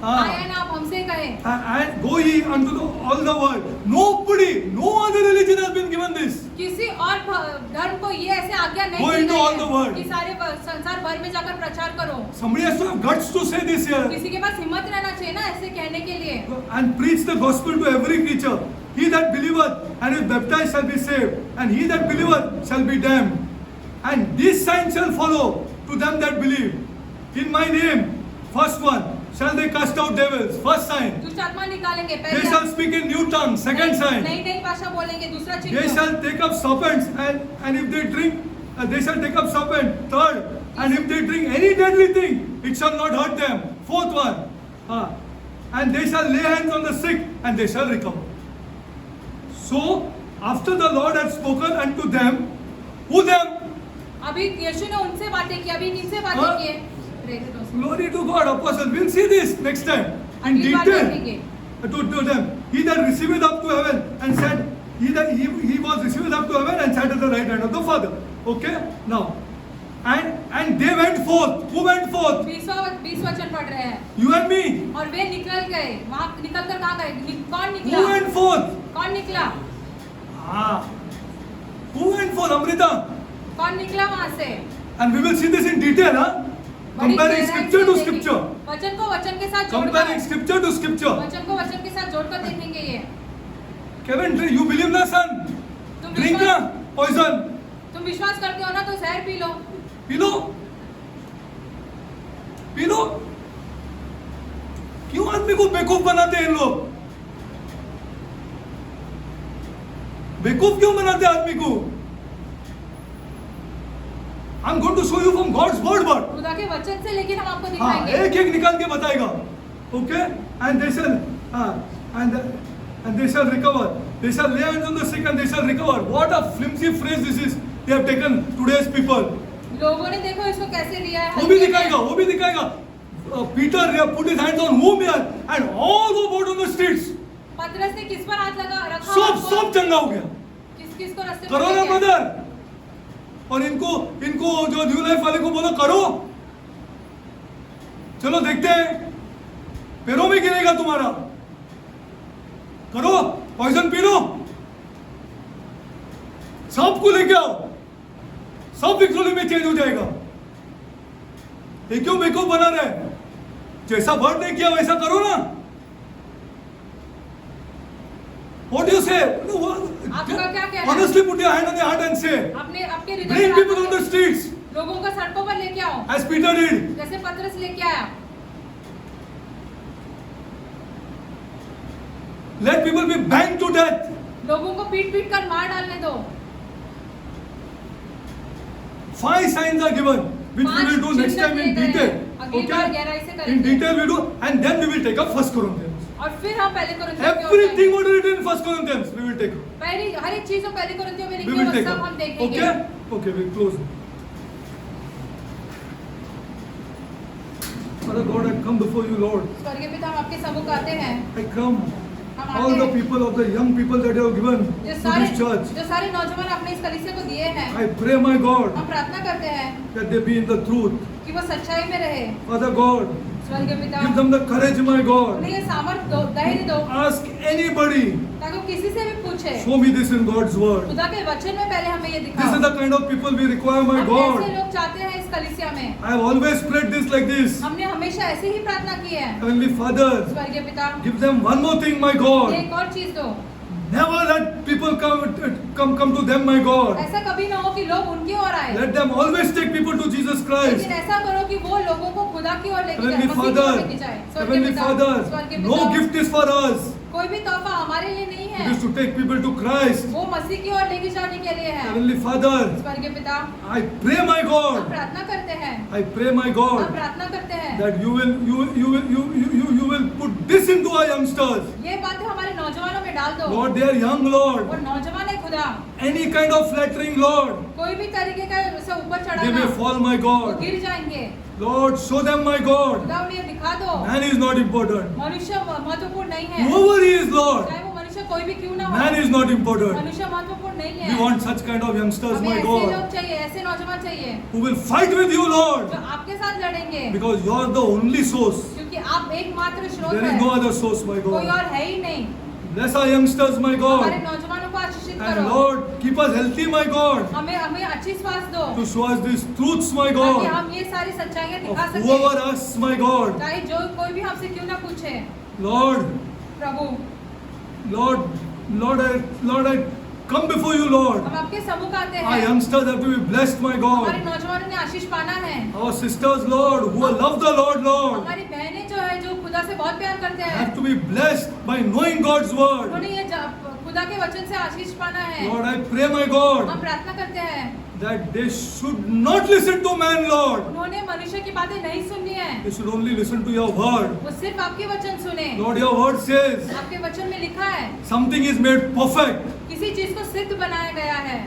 आया ना, आप हमसे कहें। And go ye unto all the world. Nobody, no other religion has been given this. किसी और धर्म को ये ऐसे आज्ञा नहीं Go दी into गई all the है world. कि सारे संसार भर में जाकर प्रचार करो। Somebody has to have guts to say this here. किसी के पास हिम्मत रहना चाहिए ना ऐसे कहने के लिए। And preach the gospel to every creature. He that believeth and is baptized shall be saved, and he that believeth shall be damned. And these signs shall follow to them that believe. In my name, first one, shall they cast out devils. First sign. दुष्ट आत्मा निकालेंगे। They shall speak in new tongues. Second sign. नई नई भाषा बोलेंगे। दूसरा They चिन्ह। shall take up serpents, and if they drink, they shall take up serpent. Third, and if they drink any deadly thing, it shall not hurt them. Fourth one, and they shall lay hands on the sick, and they shall recover. So, after the Lord had spoken unto them, who them? अभी यीशु ने उनसे बातें की, अभी किनसे हाँ? बातें की है? Glory to God, apostles. We'll see this next time in अगली बार detail. देखेंगे। To them, he that receiveth up to heaven and said, he was received up to heaven and sat at the right hand of the Father. Okay? Now, and they went forth. Who went forth? 20 वचन पढ़ रहे हैं You and me. और वे निकल गए। वहाँ निकल कर कहाँ गए? कौन Who निकला? went forth? कौन निकला? Who went forth? Amrita. कौन निकला वहाँ से? And we will see this in detail, huh? बड़ी Comparing गहराई scripture से to देखेंगे। scripture. वचन को वचन के साथ Comparing जोड़कर scripture to scripture. वचन को वचन के साथ जोड़कर देखेंगे ये। Kevin, you believe na, son? तुम Drink विश्वास na, poison. तुम विश्वास करते हो ना तो जहर P low. P low, P low. क्यों आदमी को बेवकूफ बनाते हैं इन लोग? बेवकूफ क्यों बनाते हैं आदमी को? I'm going to show you from God's word, but खुदा के वचन से लेकिन हम आपको हाँ, दिखाएंगे। एक एक निकाल के बताएगा, okay? And they shall, and they shall recover. They shall lay hands on the sick and they shall recover. What a flimsy phrase this is. They have taken today's people. लोगों ने देखो इसको कैसे लिया है। वो भी दिखाएगा, वो भी दिखाएगा. Peter put his hands on whom here, and all who were on the streets. पतरस ने किस पर हाथ रखा? सब चंगा हो गया. किस को रास्ते करो ना ब्रदर. और इनको जो न्यू लाइफ वाले को बोलो करो. चलो देखते हैं. पैरों में गिरेगा तुम्हारा. करो. Poison P low. सबको लेके आओ. सब विक्टोरी में चेंज हो जाएगा. ये क्यों बेवकूफ बना रहे? जैसा वर्ड नहीं किया वैसा करो ना. What do you say? आपका क्या कहना है? Honestly put your hand on your heart and say, अपने आपके हृदय bring में people on the streets लोगों को सड़कों पर लेके आओ, as Peter did. जैसे पतरस लेके आया. Let people be banged to death. लोगों को पीट कर मार डालने दो. 5 signs are given, which we will do next time in detail. Okay? In detail we do, and then we will take up 1 Corinthians. और फिर हम पहले कोरिन्थियों की ओर Everything what is written in 1 Corinthians, we will take up. पहली हर एक चीज जो पहले कोरिन्थियों में We लिखी है will वो take सब up. हम देखेंगे. Okay? Okay, we close. Father God, I come before you, Lord. स्वर्गीय पिता, हम आपके सम्मुख आते हैं. I come. हम All आते the हैं. people of the young people that you have given जो to सारे this church. जो सारे नौजवान आपने इस कलीसिया को दिए हैं, I pray, my God, हम प्रार्थना करते हैं that they be in the truth. कि वो सच्चाई में रहे. Father God, स्वर्गीय पिता, give them the courage, my God. उन्हें ये सामर्थ दो, धैर्य दो, Ask anybody, ताकि वो किसी से भी पूछे. show me this in God's word. खुदा के वचन में पहले हमें ये This दिखाओ. is the kind of people we require, my हम God. ऐसे लोग चाहते हैं इस कलीसिया में. I have always prayed this like this. हमने हमेशा ऐसे ही प्रार्थना की है. Heavenly Father, स्वर्गीय पिता, give them one more thing, my God. एक और चीज दो. Never let people come to them, my God. ऐसा कभी ना हो कि लोग उनकी ओर आए. Let them always take people to Jesus Christ. लेकिन ऐसा करो कि वो लोगों को खुदा की ओर लेके जाए, Heavenly मसीह की ओर लेके Father, जाए. स्वर्गीय Heavenly पिता, Father, स्वर्गीय no पिता, gift is for us. कोई भी तोहफा हमारे लिए नहीं It है. is to take people to Christ. वो मसीह की ओर लेके जाने के लिए है. Heavenly Father, स्वर्गीय पिता, I pray, my हम God, प्रार्थना करते हैं. I pray, my हम God, प्रार्थना करते हैं. that you will put this into our youngsters. ये बातें हमारे नौजवानों में डाल दो. Lord, they are young, वो Lord. नौजवान है खुदा. Any kind of flattering, Lord, कोई भी तरीके का उसे ऊपर they चढ़ाना, may fall, my वो God. गिर जाएंगे. Lord, show them, my God. खुदा उन्हें दिखा दो. Man is not important. मनुष्य महत्वपूर्ण नहीं है. Whoever he is, Lord, चाहे वो मनुष्य कोई भी क्यों ना हो. man is not important. मनुष्य महत्वपूर्ण नहीं है. We want such kind of youngsters, हमें my ऐसे God, लोग चाहिए, ऐसे नौजवान चाहिए who will fight with you, Lord, जो आपके साथ लड़ेंगे, because you are the only source. क्योंकि आप एकमात्र स्रोत There is हैं. no other source, my कोई God. और है ही नहीं. Bless our youngsters, my हमारे God. नौजवानों को आशीषित And करो. Lord, keep us healthy, my God, हमें हमें अच्छी स्वास्थ्य दो, to show us these truths, my ताकि God, हम ये सारी सच्चाइयाँ दिखा of सकें. whoever asks, my God. चाहे जो कोई भी हमसे क्यों ना पूछे. Lord, Prabhu, Lord, I come before you, Lord. हम आपके सम्मुख आते Our हैं. youngsters have to be blessed, my हमारे God. नौजवानों ने आशीष पाना है. Our sisters, Lord, who love the Lord, Lord, हमारी बहनें जो है जो खुदा से बहुत प्यार करते हैं, have to be blessed by knowing God's word. उन्होंने ये खुदा के वचन से आशीष पाना है. Lord, I pray, my God, हम प्रार्थना करते हैं. that they should not listen to man, Lord. उन्होंने मनुष्य की बातें नहीं सुननी है. They should only listen to your word. वो सिर्फ आपके वचन सुने. Lord, your word says आपके वचन में लिखा है something is made perfect. किसी चीज को सिद्ध बनाया गया है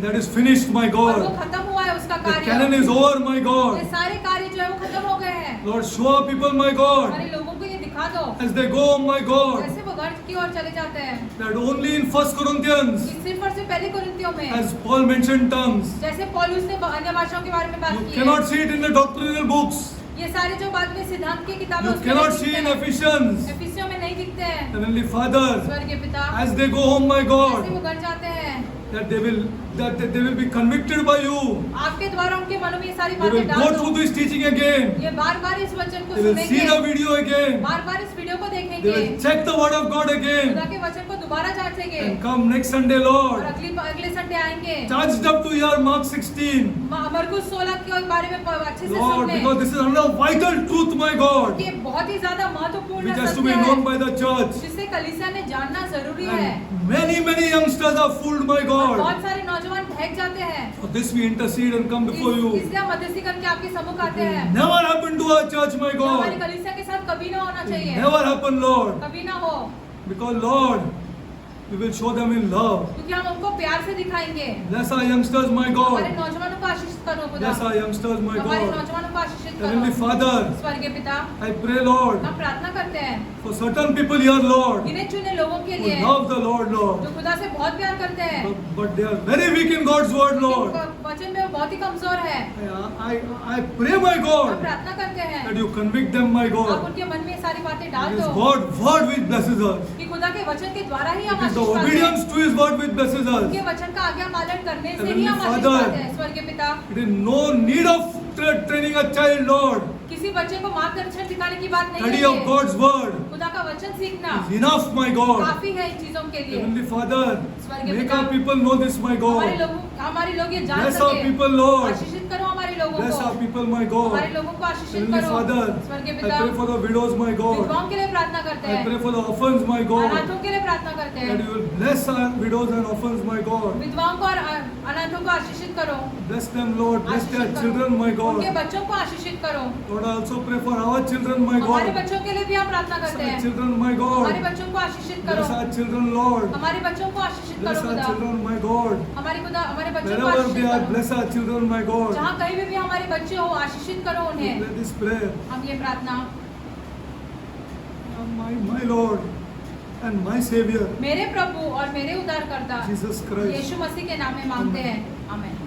That is finished, my और वो God. खत्म हुआ है उसका The कार्य. canon is over, my ये God. सारे कार्य जो है वो खत्म हो गए हैं. Lord, show our people, my God, हमारे लोगों को ये दिखा दो. as they go, my God, जैसे वो घर की ओर चले जाते हैं. that only in 1 Corinthians, कि सिर्फ और सिर्फ पहले कुरिन्थियों में as Paul mentioned tongues, जैसे पौलुस ने अन्य भाषाओं के बारे में बात you की cannot है. see it in the doctrinal books. ये सारे जो बाद में सिद्धांत की किताबें You उसमें cannot नहीं see in दिखते हैं. Ephesians. एफिसियों में नहीं दिखते हैं. Heavenly Father, स्वर्गीय पिता, as they go home, my जैसे God, वो घर जाते हैं, that they will be convicted by you. आपके द्वारा उनके मनों में ये सारी They will बातें go डाल through दो. this teaching again. ये बार बार इस वचन को They will see the सुनेंगे, video again. बार बार इस वीडियो को They देखेंगे, will check the word of God खुदा again. के वचन को दोबारा जांचेंगे And come next Sunday, और Lord, अगले संडे आएंगे. charged up to hear Mark 16. मरकुस 16 के बारे में अच्छे से Lord, सुनने. because this is another vital truth, my God, ये बहुत ही ज्यादा महत्वपूर्ण which has to सत्य be है, known by the church. जिसे कलीसिया ने जानना जरूरी है. And many youngsters are fooled, my और God. बहुत सारे नौजवान बहक जाते हैं. For this we intercede and come before you. इसलिए हम मध्यस्थी करके आपके सम्मुख आते हैं. Never happened to our church, my ये हमारी God. कलीसिया के साथ कभी ना होना चाहिए. Never happened, Lord. कभी ना हो. Because, Lord, We will show them in love. क्योंकि हम उनको प्यार से दिखाएंगे। Bless our youngsters, my हमारे God. नौजवानों को आशीषित करो खुदा। Bless our youngsters, my हमारे God. नौजवानों को आशीषित Heavenly करो। Father, स्वर्गीय पिता, I pray, Lord, हम प्रार्थना करते हैं for certain people here, Lord, गिने चुने लोगों के who लिए love the Lord, जो Lord, खुदा से बहुत प्यार करते हैं, but they are very weak in God's word, Lord. लेकिन वचन में वो बहुत ही कमजोर है। I pray, my हम God, प्रार्थना करते हैं that you convict them, my आप God. उनके मन में ये सारी बातें डाल It is दो God's word which blesses us. कि खुदा के वचन के द्वारा ही हम It is the आशीष पाते हैं। obedience to His word which blesses us. उनके वचन का आज्ञा पालन करने से ही Heavenly हम आशीष Father, पाते हैं। स्वर्गीय पिता, It is no need of training a child, Lord. किसी बच्चे को मार्गदर्शन दिखाने की बात नहीं Study है of God's word खुदा का वचन सीखना is enough, my God. काफी है इन चीजों के लिए। Heavenly Father, स्वर्गीय make पिता, our people know this, my हमारे God. लोग ये जान Bless our सके। people, Lord. आशीषित करो हमारे लोगों Bless को। our people, my हमारे God. लोगों को आशीषित Heavenly करो। Father, स्वर्गीय I पिता, pray for the widows, my God. विधवाओं के लिए प्रार्थना करते I हैं, pray for the orphans, my God. अनाथों के लिए प्रार्थना करते That हैं, you will bless our widows and orphans, my God. विधवाओं को और अनाथों को आशीषित करो। Bless them, Lord. Bless their आशीषित children, my करो। उनके God. बच्चों को आशीषित करो। Lord, I also pray for our children, my हमारे God. बच्चों के लिए भी हम प्रार्थना Bless करते our हैं। children, my हमारे God. बच्चों को आशीषित करो। Bless our children, Lord. हमारे बच्चों को आशीषित Bless करो our खुदा। children, my God. हमारे बच्चों को Wherever आशीषित they are, करो। bless our children, my God. जहाँ कहीं भी हमारे बच्चे हो आशीषित करो We उन्हें। pray this prayer. हम ये प्रार्थना My Lord and my Savior, मेरे प्रभु और मेरे उद्धारकर्ता Jesus Christ. यीशु मसीह के नाम में मांगते हैं। आमीन।